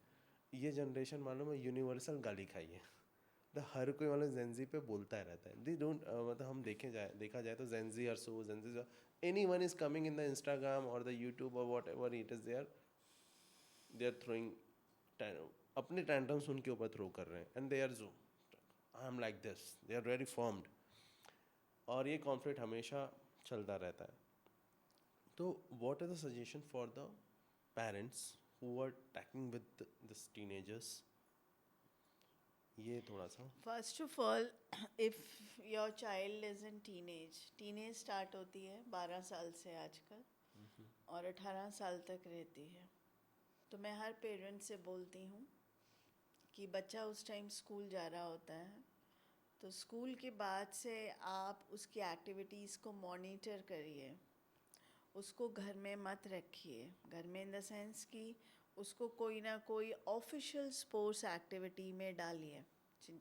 ये जनरेशन मालूम है यूनिवर्सल गाली खाई है। तो हर कोई वाला जेनजी पे बोलता है रहता है, दे डोंट मतलब हम देखा जाए तो Gen Z are so, Gen Z anyone is coming in the Instagram और द यूट्यूब और whatever it is, they are throwing अपने टैंट्रम्स उनके ऊपर थ्रो कर रहे हैं, एंड दे आर जो I am like this, they are very formed, और ये कॉन्फ्लिक्ट हमेशा चलता रहता है। तो what is the suggestion for the parents who are tackling with this teenagers, ये थोड़ा सा। First of all, if your child is in teenage start होती है 12 साल से आजकल, और 18 साल तक रहती है। तो मैं हर पेरेंट से बोलती हूँ कि बच्चा उस टाइम स्कूल जा रहा होता है, तो स्कूल के बाद से आप उसकी एक्टिविटीज़ को मॉनिटर करिए। उसको घर में मत रखिए, घर में इन द सेंस कि उसको कोई ना कोई ऑफिशियल स्पोर्ट्स एक्टिविटी में डालिए।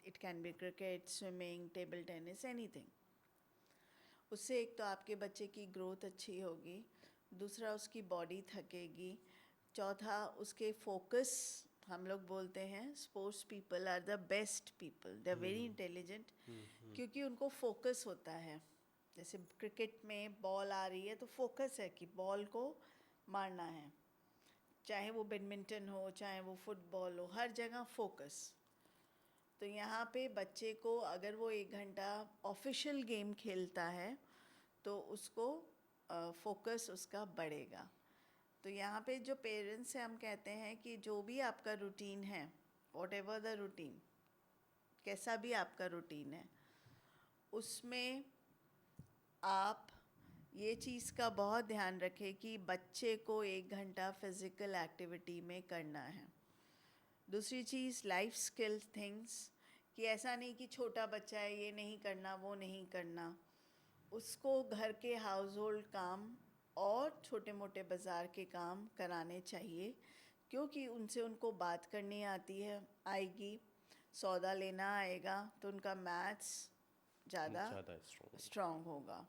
It can be cricket, swimming, table tennis, anything. उससे एक तो आपके बच्चे की ग्रोथ अच्छी होगी, दूसरा उसकी बॉडी थकेगी, चौथा उसके फोकस, हम लोग बोलते हैं sports people are the best people, they are very intelligent, क्योंकि उनको फोकस होता है। जैसे क्रिकेट में बॉल आ रही है तो फोकस है कि बॉल को मारना है, चाहे वो बैडमिंटन हो चाहे वो फुटबॉल हो, हर जगह फोकस। तो यहाँ पे बच्चे को अगर वो 1 घंटा ऑफिशियल गेम खेलता है तो उसको फोकस उसका बढ़ेगा। तो यहाँ पे जो पेरेंट्स हैं, हम कहते हैं कि जो भी आपका रूटीन है, वॉट एवर द रूटीन, कैसा भी आपका रूटीन है, उसमें आप ये चीज़ का बहुत ध्यान रखें कि बच्चे को 1 घंटा फिज़िकल एक्टिविटी में करना है। दूसरी चीज़, लाइफ स्किल थिंग्स, कि ऐसा नहीं कि छोटा बच्चा है ये नहीं करना वो नहीं करना, उसको घर के हाउस होल्ड काम और छोटे मोटे बाज़ार के काम कराने चाहिए, क्योंकि उनसे उनको बात करनी आएगी, सौदा लेना आएगा, तो उनका मैथ्स ज़्यादा स्ट्रॉन्ग होगा,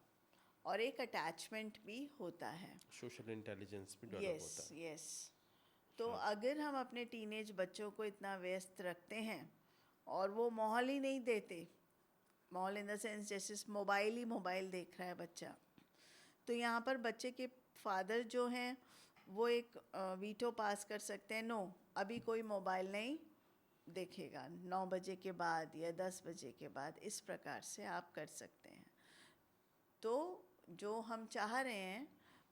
और एक अटैचमेंट भी होता है, सोशल इंटेलिजेंस भी डेवलप होता है। यस। तो अगर हम अपने टीनेज बच्चों को इतना व्यस्त रखते हैं और वो माहौल ही नहीं देते। माहौल इन द सेंस जैसे मोबाइल ही मोबाइल देख रहा है बच्चा। तो यहाँ पर बच्चे के फादर जो हैं वो एक वीटो पास कर सकते हैं, नो अभी कोई मोबाइल नहीं देखेगा 9 बजे के बाद या 10 बजे के बाद, इस प्रकार से आप कर सकते हैं। तो जो हम चाह रहे हैं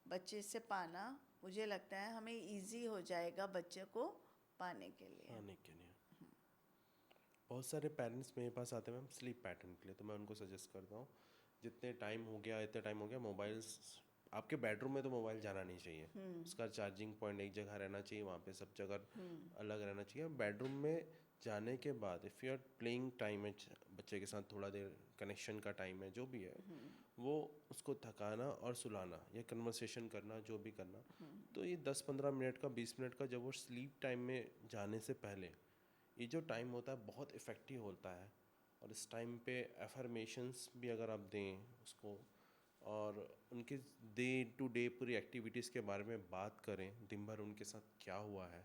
बच्चे से पाना, मुझे लगता है हमें इजी हो जाएगा बच्चे को पाने के लिए। आने के लिए बहुत सारे पेरेंट्स मेरे पास आते हैं मैम स्लीप पैटर्न के लिए, तो मैं उनको सजेस्ट करता हूँ जितने टाइम हो गया इतने टाइम हो गया मोबाइल्स आपके बेडरूम में तो मोबाइल जाना नहीं चाहिए, उसका चार्जिंग पॉइंट एक जगह रहना चाहिए, वहाँ पे सब जगह अलग रहना चाहिए। बेडरूम में जाने के बाद if you are playing time है बच्चे के साथ, थोड़ा देर कनेक्शन का टाइम है, जो भी है वो उसको थकाना और सुलाना या कन्वर्सेशन करना, जो भी करना, तो ये 10-15 मिनट का 20 मिनट का जब वो स्लीप टाइम में जाने से पहले ये जो टाइम होता है बहुत इफ़ेक्टिव होता है। और इस टाइम पे एफर्मेशंस भी अगर आप दें उसको और उनके डे टू डे पूरी एक्टिविटीज़ के बारे में बात करें, दिन भर उनके साथ क्या हुआ है,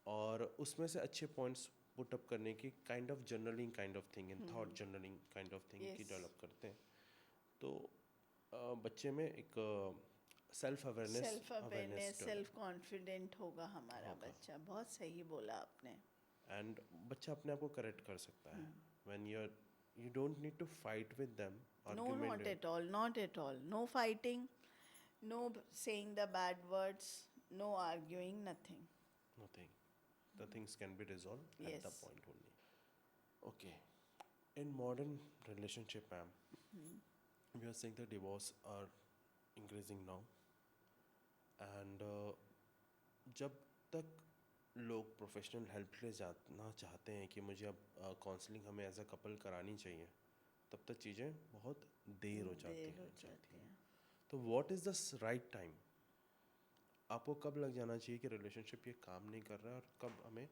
और उसमें से अच्छे पॉइंट्स पुट अप करने की kind of journaling kind of thing and thought journaling kind of thing की Yes. डेवलप करते हैं, तो बच्चे में एक self self awareness, awareness self confident होगा हमारा बच्चा। बहुत सही बोला आपने। एंड बच्चा अपने आप को करेक्ट कर सकता है। When you don't need to fight with them, No, not at all, not at all. No fighting, no saying the bad words, no arguing, nothing. nothing, the things can be resolved at the Yes. point only. Okay, in modern relationship ma'am, we are seeing the divorce are increasing now, and जब तक लोग professional help के लिए जाना चाहते हैं कि मुझे अब काउंसलिंग हमें एज अ कपल करानी चाहिए, तब तक चीज़ें बहुत देर हो जाती हैं। तो what is the right time? आपको कब लग जाना चाहिए कि रिलेशनशिप ये काम नहीं कर रहा है और कब हमें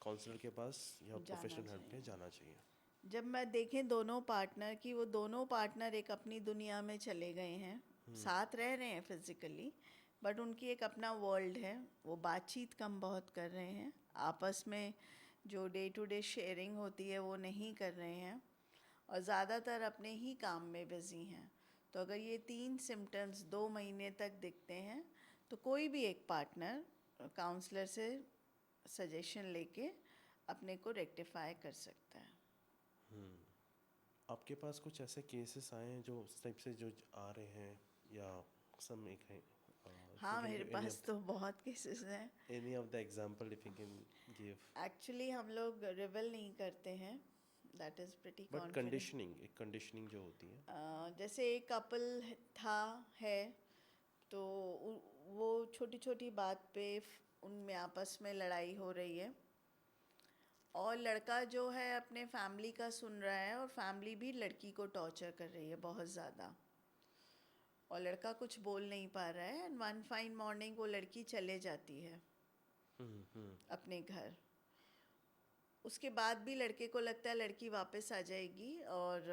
काउंसलर के पास या प्रोफेशनल हेल्प के लिए जाना चाहिए? जब मैं देखें दोनों पार्टनर की, वो दोनों पार्टनर एक अपनी दुनिया में चले गए हैं, साथ रह रहे हैं फिजिकली, बट उनकी एक अपना वर्ल्ड है, वो बातचीत कम बहुत कर रहे हैं, आपस में जो डे टू डे शेयरिंग होती है वो नहीं कर रहे हैं, और ज़्यादातर अपने ही काम में बिज़ी हैं। तो अगर ये 3 सिम्टम्स 2 महीने तक दिखते हैं तो कोई भी एक पार्टनर काउंसलर से सजेशन लेके अपने को रेक्टिफाई कर सकता है। आपके पास कुछ ऐसे केसेस आए हैं जो उस टाइप से जो आ रहे हैं, या सम एक है? हाँ, मेरे पास तो बहुत केसेस हैं। Any of the example if you can give? Actually हम लोग रिवेल नहीं करते हैं, that is pretty but confident. Conditioning, एक कंडीशनिंग जो होती है, जैसे एक कपल था है, तो वो छोटी छोटी बात पे उनमें आपस में लड़ाई हो रही है, और लड़का जो है अपने फैमिली का सुन रहा है, और फैमिली भी लड़की को टॉर्चर कर रही है बहुत ज़्यादा, और लड़का कुछ बोल नहीं पा रहा है। एंड वन फाइन मॉर्निंग वो लड़की चले जाती है अपने घर। उसके बाद भी लड़के को लगता है लड़की वापस आ जाएगी और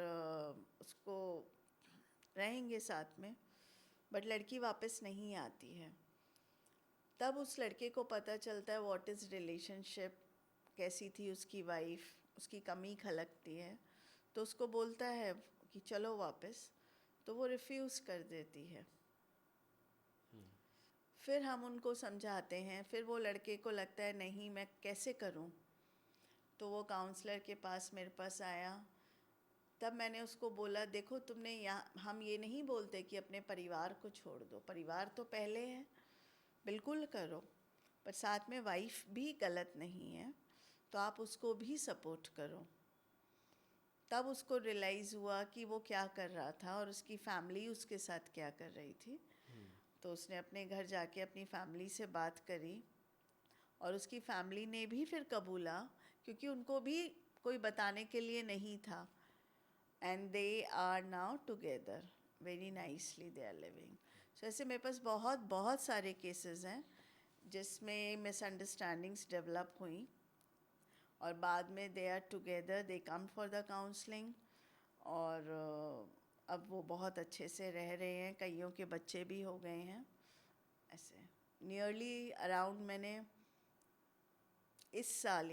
उसको रहेंगे साथ में, बट लड़की वापस नहीं आती है। तब उस लड़के को पता चलता है व्हाट इज़ रिलेशनशिप, कैसी थी उसकी वाइफ, उसकी कमी खलकती है, तो उसको बोलता है कि चलो वापस, तो वो रिफ्यूज़ कर देती है। फिर हम उनको समझाते हैं, फिर वो लड़के को लगता है नहीं मैं कैसे करूं, तो वो काउंसलर के पास मेरे पास आया। तब मैंने उसको बोला देखो तुमने यहाँ, हम ये नहीं बोलते कि अपने परिवार को छोड़ दो, परिवार तो पहले है, बिल्कुल करो, पर साथ में वाइफ भी गलत नहीं है, तो आप उसको भी सपोर्ट करो। तब उसको रियलाइज़ हुआ कि वो क्या कर रहा था और उसकी फैमिली उसके साथ क्या कर रही थी। तो उसने अपने घर जाके अपनी फैमिली से बात करी, और उसकी फैमिली ने भी फिर कबूला, क्योंकि उनको भी कोई बताने के लिए नहीं था। And they are now together very nicely, they are living. So ऐसे मेरे पास बहुत बहुत सारे केसेस हैं जिसमें मिसअंडरस्टैंडिंग्स डेवलप हुई, और बाद में they are together, they come for the counselling, और अब वो बहुत अच्छे से रह रहे हैं, कईयों के बच्चे भी हो गए हैं। ऐसे नियरली अराउंड मैंने इस साल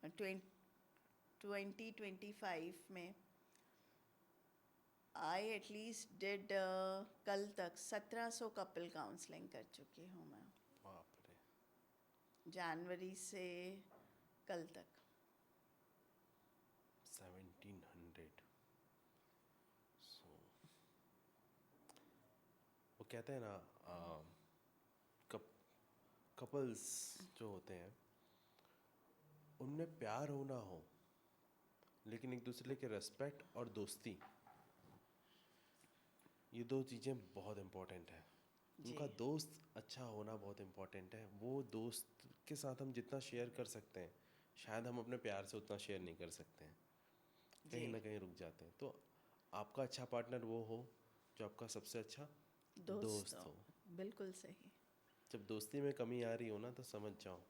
2025 में आई एटलीस्ट डिड कल तक 1700 कपल काउंसलिंग कर चुकी हूँ मैं, बाप रे, जनवरी से कल तक। 1700। सो वो कहते हैं ना, कपल्स जो होते हैं उनमें प्यार हो ना हो, लेकिन एक दूसरे के रेस्पेक्ट और दोस्ती, ये दो चीज़ें बहुत इम्पोर्टेंट है। जी। उनका दोस्त अच्छा होना बहुत इम्पोर्टेंट है। वो दोस्त के साथ हम जितना शेयर कर सकते हैं, शायद हम अपने प्यार से उतना शेयर नहीं कर सकते हैं, कहीं जी। ना कहीं रुक जाते हैं। तो आपका अच्छा पार्टनर वो हो जो आपका सबसे अच्छा दोस्त हो। बिल्कुल सही। जब दोस्ती में कमी आ रही हो ना, तो समझ जाओ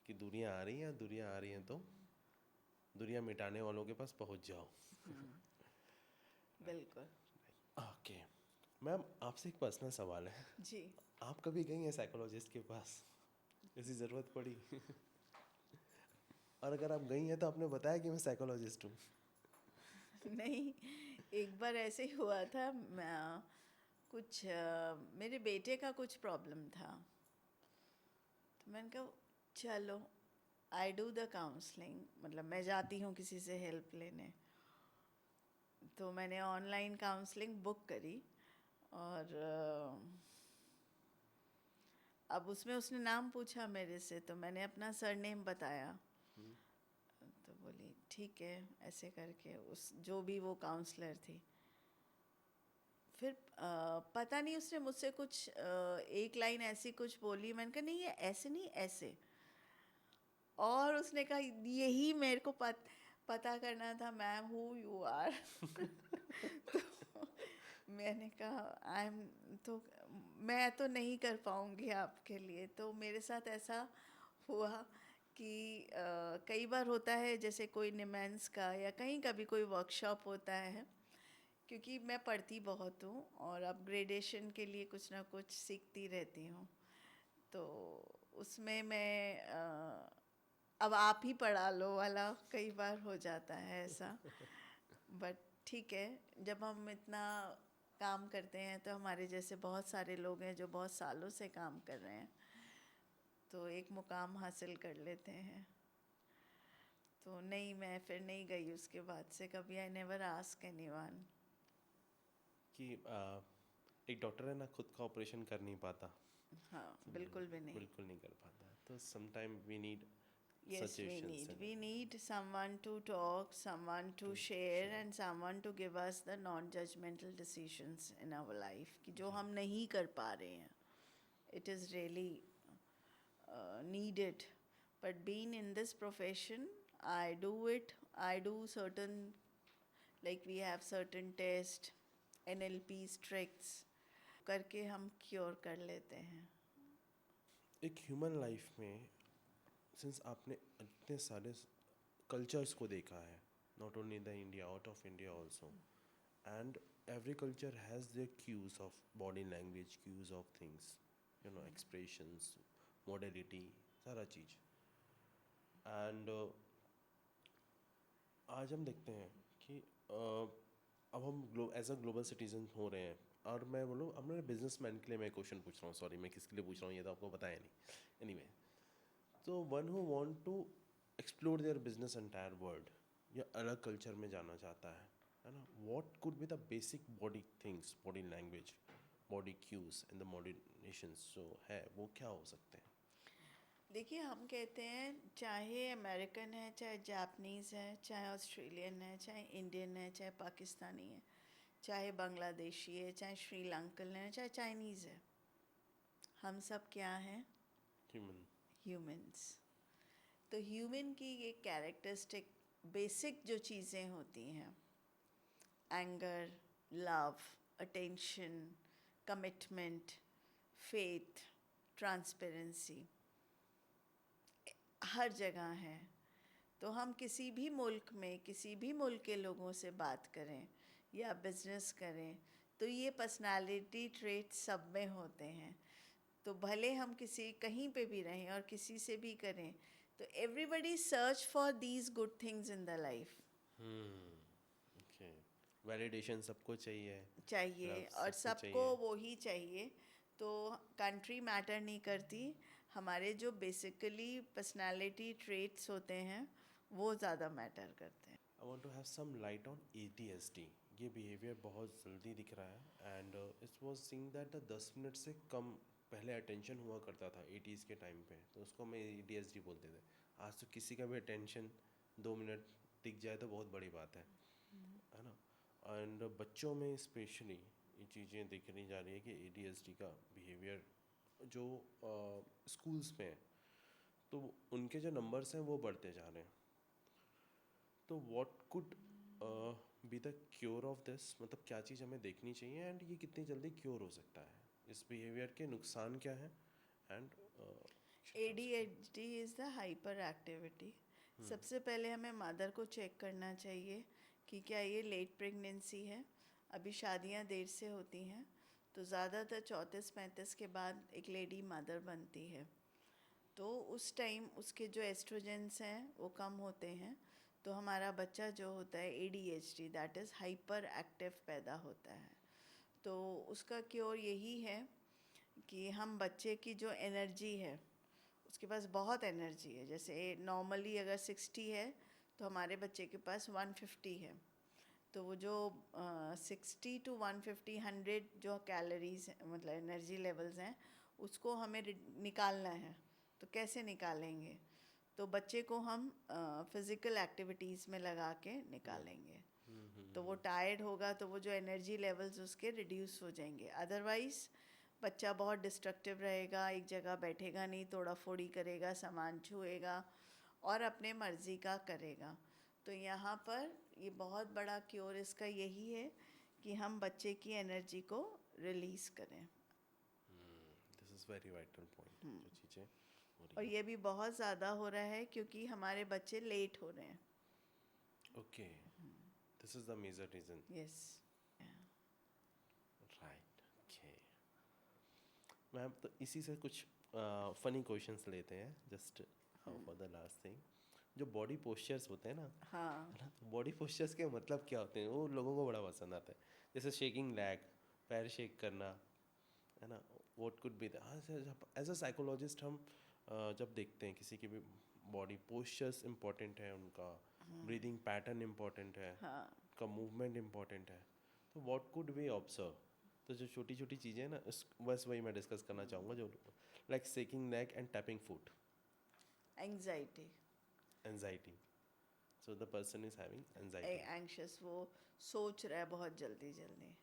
कि दूरियां आ रही हैं। दूरियां आ रही हैं तो दूरियां मिटाने वालों के पास पहुंच जाओ। बिल्कुल। ओके मैम, आपसे एक पर्सनल सवाल है। जी। आप कभी गई हैं साइकोलॉजिस्ट के पास, ऐसी ज़रूरत पड़ी? और अगर आप गई हैं तो आपने बताया कि मैं साइकोलॉजिस्ट हूँ? नहीं, एक बार ऐसे ही हुआ था। कुछ मेरे बेटे का कुछ प्रॉब्लम था, तो मैंने कहा चलो आई डू द काउंसलिंग, मतलब मैं जाती हूँ किसी से हेल्प लेने। तो मैंने ऑनलाइन काउंसलिंग बुक करी, और अब उसमें उसने नाम पूछा मेरे से, तो मैंने अपना सरनेम बताया। तो बोली ठीक है, ऐसे करके उस जो भी वो काउंसलर थी। फिर पता नहीं उसने मुझसे कुछ एक लाइन ऐसी कुछ बोली, मैंने कहा नहीं ये ऐसे नहीं, ऐसे। और उसने कहा यही मेरे को पता करना था मैम, हु यू आर। तो मैंने कहा आई एम, तो मैं तो नहीं कर पाऊँगी आपके लिए। तो मेरे साथ ऐसा हुआ कि कई बार होता है, जैसे कोई निमेंस का या कहीं का भी कोई वर्कशॉप होता है, क्योंकि मैं पढ़ती बहुत हूँ और अपग्रेडेशन के लिए कुछ ना कुछ सीखती रहती हूँ। तो उसमें मैं अब आप ही पढ़ा लो वाला कई बार हो जाता है ऐसा। बट ठीक है, जब हम इतना काम करते हैं तो हमारे जैसे बहुत सारे लोग हैं जो बहुत सालों से काम कर रहे हैं, तो एक मुकाम हासिल कर लेते हैं। तो नहीं, मैं फिर नहीं गई उसके बाद से कभी। I never ask anyone. कि एक डॉक्टर है ना, खुद का ऑपरेशन कर नहीं पाता। हाँ, बिल्कुल भी नहीं। बिल्कुल नहीं कर पाता। तो sometime we need Yes, suggestions and we need someone to talk, someone to share, and someone to give us the non-judgmental decisions in our life कि जो हम नहीं कर पा रहे हैं. It is really needed. But being in this profession, I do it. I do certain, like we have certain tests, NLPs, tricks करके हम क्योर कर लेते हैं. एक ह्यूमन लाइफ में, सिंस आपने इतने सारे कल्चर्स को देखा है, not only the India, out of India also, and every culture has their cues of body language, cues of things, you know, expressions, modality, सारा चीज़। एंड आज हम देखते हैं कि अब हम एज अ ग्लोबल सिटीजन हो रहे हैं। और मैं बोलूँ, अब मैं बिजनेसमैन के लिए मैं क्वेश्चन पूछ रहा हूँ, सॉरी मैं किसके लिए पूछ रहा हूँ ये तो आपको पता है नहीं। एनीवे, तो one who want to explore their business entire world, या अलग कल्चर में जाना चाहता है ना, what could be the basic body things, body language, body cues in the modernisations जो है, वो क्या हो सकते हैं? देखिए, हम कहते हैं चाहे अमेरिकन है, चाहे जापानीज़ है, चाहे ऑस्ट्रेलियन है, चाहे इंडियन है, चाहे पाकिस्तानी है, चाहे बांग्लादेशी है, चाहे श्रीलंकन है, चाहे चाइनीज़ है, हम सब क्या हैं? ह्यूमन। ह्यूमंस। तो ह्यूमन की ये कैरेक्टरिस्टिक बेसिक जो चीज़ें होती हैं, anger, love, attention, commitment, faith, transparency, हर जगह है। तो हम किसी भी मुल्क में किसी भी मुल्क के लोगों से बात करें या बिजनेस करें, तो ये पर्सनालिटी ट्रेट सब में होते हैं। तो भले हम किसी कहीं पे भी रहें और किसी से भी करें, तो everybody search for these good things in the life okay, validation सबको चाहिए, चाहिए, love और सबको सबको चाहिए। वो ही चाहिए। तो कंट्री मैटर नहीं करती, हमारे जो बेसिकली पर्सनालिटी ट्रेट्स होते हैं वो ज़्यादा मैटर करते हैं। I want to have some light on ADHD। ये बिहेवियर बहुत जल्दी दिख रहा है and it was seeing that the 10 minute से कम पहले अटेंशन हुआ करता था 80s के टाइम पे, तो उसको हम ADHD बोलते थे। आज तो किसी का भी अटेंशन 2 मिनट दिख जाए तो बहुत बड़ी बात है ना। एंड बच्चों में स्पेशली ये चीज़ें दिखनी जा रही है कि ADHD का बिहेवियर जो स्कूल्स में है, तो उनके जो नंबर्स हैं वो बढ़ते जा रहे हैं। तो what could be the cure of this, मतलब क्या चीज़ हमें देखनी चाहिए एंड ये कितनी जल्दी क्योर हो सकता है, इस बिहेवियर के नुकसान क्या है and ADHD is the hyper activity. सबसे पहले हमें मदर को चेक करना चाहिए कि क्या ये लेट प्रेगनेंसी है। अभी शादियां देर से होती हैं, तो ज़्यादातर 34-35 के बाद एक लेडी मदर बनती है। तो उस टाइम उसके जो एस्ट्रोजेंस हैं वो कम होते हैं, तो हमारा बच्चा जो होता है ADHD that is hyper active पैदा होता है। तो उसका क्योर यही है कि हम बच्चे की जो एनर्जी है, उसके पास बहुत एनर्जी है, जैसे नॉर्मली अगर 60 है तो हमारे बच्चे के पास 150 है। तो वो जो 60 to 150 100 जो कैलोरीज मतलब एनर्जी लेवल्स हैं, उसको हमें निकालना है। तो कैसे निकालेंगे? तो बच्चे को हम फिज़िकल एक्टिविटीज़ में लगा के निकालेंगे। तो वो टायर्ड होगा तो वो जो एनर्जी लेवल्स उसके रिड्यूस हो जाएंगे। अदरवाइज़ बच्चा बहुत डिस्ट्रक्टिव रहेगा, एक जगह बैठेगा नहीं, तोड़ा फोड़ी करेगा, सामान छुएगा और अपने मर्ज़ी का करेगा। तो यहाँ पर ये बहुत बड़ा क्योर इसका यही है कि हम बच्चे की एनर्जी को रिलीज़ करें। This is very vital point, जो चीज़ें हो और रही ये भी बहुत ज़्यादा हो रहा है क्योंकि हमारे बच्चे लेट हो रहे हैं। हैं। Okay, this is the major reason, yes. Right. Okay ma'am, तो इसी से कुछ फनी क्वेश्चंस लेते हैं just for the last thing. जो बॉडी पोस्चर्स होते हैं ना, हाँ। है ना, बॉडी पोस्चर्स के मतलब क्या होते हैं, वो लोगों को बड़ा पसंद आता है। जैसे शेकिंग लैग, पैर शेक करना, है ना, what could be as a psychologist हम जब देखते हैं किसी की भी बॉडी पोस्चर्स इम्पॉर्टेंट है, उनका ब्रीदिंग पैटर्न इम्पॉर्टेंट है, हाँ। उनका मूवमेंट इम्पॉर्टेंट है, तो व्हाट कुड वी ऑब्जर्व। तो जो छोटी छोटी चीज़ें हैं ना, बस वही मैं डिस्कस करना चाहूँगा, जो like shaking neck and tapping foot. Anxiety, anxiety, so the person is having anxiety. Anxious, वो सोच रहा है बहुत जल्दी जल्दी।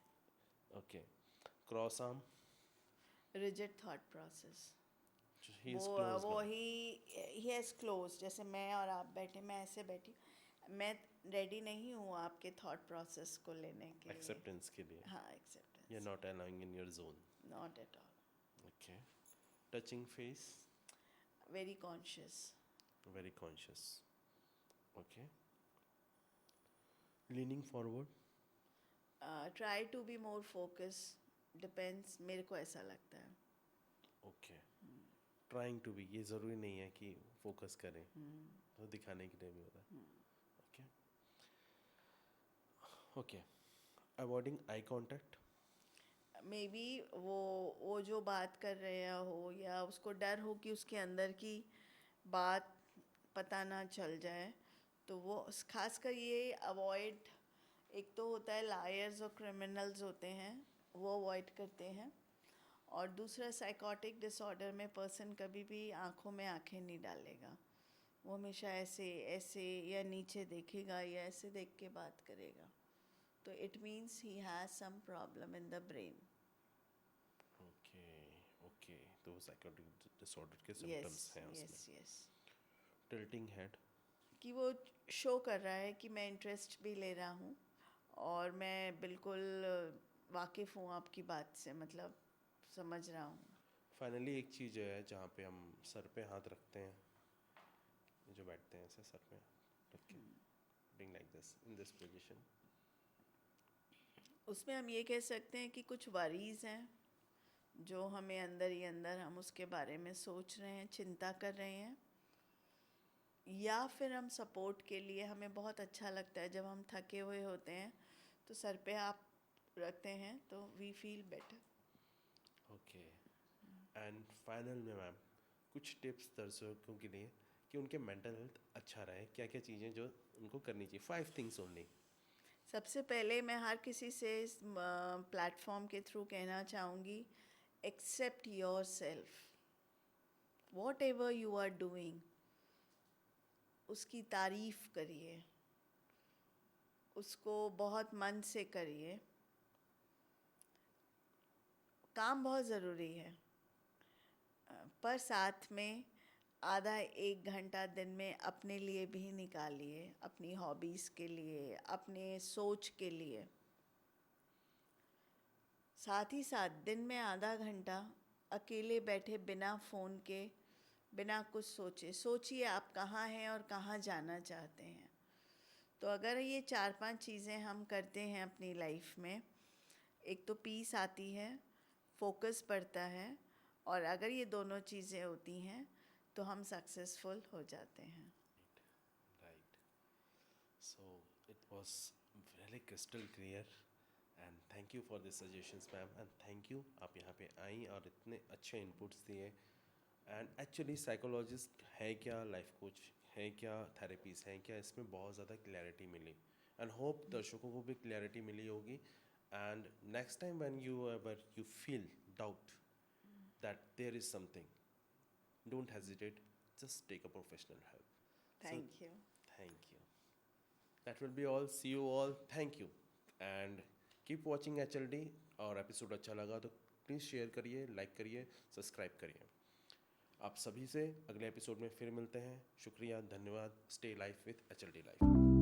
Okay, cross arm, rigid thought process, he वो इज क्लोज वो नाउ। He has close. जैसे मैं और आप बैठे, मैं ऐसे बैठी, मैं रेडी नहीं हूँ आपके थॉट प्रोसेस को लेने के लिए। एक्सेप्टेंस के लिए, हाँ, you are acceptance, not allowing in your zone. Not at all. Okay, touching face, very conscious. Very conscious. Okay, leaning forward, try to be more focus, depends, मेरे को ऐसा लगता है। ओके, ट्राइंग टू बी, ये ज़रूरी नहीं है कि फोकस करें, तो दिखाने के लिए भी होता है। Okay, okay, avoiding eye contact, may be वो जो बात कर रहे हो, या उसको डर हो कि उसके अंदर की बात पता ना चल जाए, तो वो खासकर ये अवॉइड, एक तो होता है लायर्स और क्रिमिनल्स होते हैं, वो अवॉइड करते हैं। और दूसरा, साइकोटिक डिसऑर्डर में पर्सन कभी भी आंखों में आंखें नहीं डालेगा, वो हमेशा ऐसे ऐसे या नीचे देखेगा या ऐसे देख के बात करेगा। तो it means he has some problem in the brain. Okay, okay, तो वो साइकोटिक डिसऑर्डर के यस, सिम्टम्स हैं उसमें। Yes, yes. टिल्टिंग हेड, कि वो शो कर रहा है कि मैं इंटरेस्ट भी ले रहा हूँ और मैं बिल्कुल वाकिफ़ हूँ आपकी बात से, मतलब समझ रहा हूँ। फाइनली एक चीज़ है जहाँ पे हम सर पे हाथ रखते हैं, जो बैठते हैं ऐसे सर पे रख के, being like this in this position. उसमें हम ये कह सकते हैं कि कुछ वरीज़ हैं जो हमें अंदर ही अंदर, हम उसके बारे में सोच रहे हैं, चिंता कर रहे हैं। या फिर हम सपोर्ट के लिए, हमें बहुत अच्छा लगता है जब हम थके हुए होते हैं तो सर पे आप रखते हैं तो we feel better. Okay, and final में मैम कुछ टिप्स दर्शकों के लिए कि उनके मेंटल हेल्थ अच्छा रहे, क्या क्या चीज़ें जो उनको करनी चाहिए, 5 थिंग्स ओनली। सबसे पहले मैं हर किसी से इस प्लेटफॉर्म के थ्रू कहना चाहूँगी, accept yourself, whatever you are doing, उसकी तारीफ करिए, उसको बहुत मन से करिए। काम बहुत ज़रूरी है, पर साथ में आधा 1 घंटा दिन में अपने लिए भी निकालिए, अपनी हॉबीज़ के लिए, अपने सोच के लिए। साथ ही साथ दिन में आधा घंटा अकेले बैठे बिना फ़ोन के, बिना कुछ सोचे सोचिए आप कहाँ हैं और कहाँ जाना चाहते हैं। तो अगर ये 4-5 चीज़ें हम करते हैं अपनी लाइफ में, एक तो पीस आती है, फोकस बढ़ता है, और अगर ये दोनों चीज़ें होती हैं तो हम सक्सेसफुल हो जाते हैं। Right, so it was really crystal clear and thank you for this suggestions ma'am, and thank you आप यहाँ पे आई और इतने अच्छे इनपुट्स दिए। एंड एक्चुअली साइकोलॉजिस्ट है क्या, लाइफ कोच है क्या, थेरेपीज हैं क्या, इसमें बहुत ज़्यादा क्लैरिटी मिली एंड होप दर्शकों को भी क्लैरिटी मिली होगी। And next time when you ever you feel doubt that there is something, don't hesitate, just take a professional help. So thank you. thank you, that will be all, see you all, thank you and keep watching HLD। और episode अच्छा लगा तो please share करिए, like करिए, subscribe करिए। आप सभी से अगले एपिसोड में फिर मिलते हैं। शुक्रिया, धन्यवाद। Stay life with HLD life.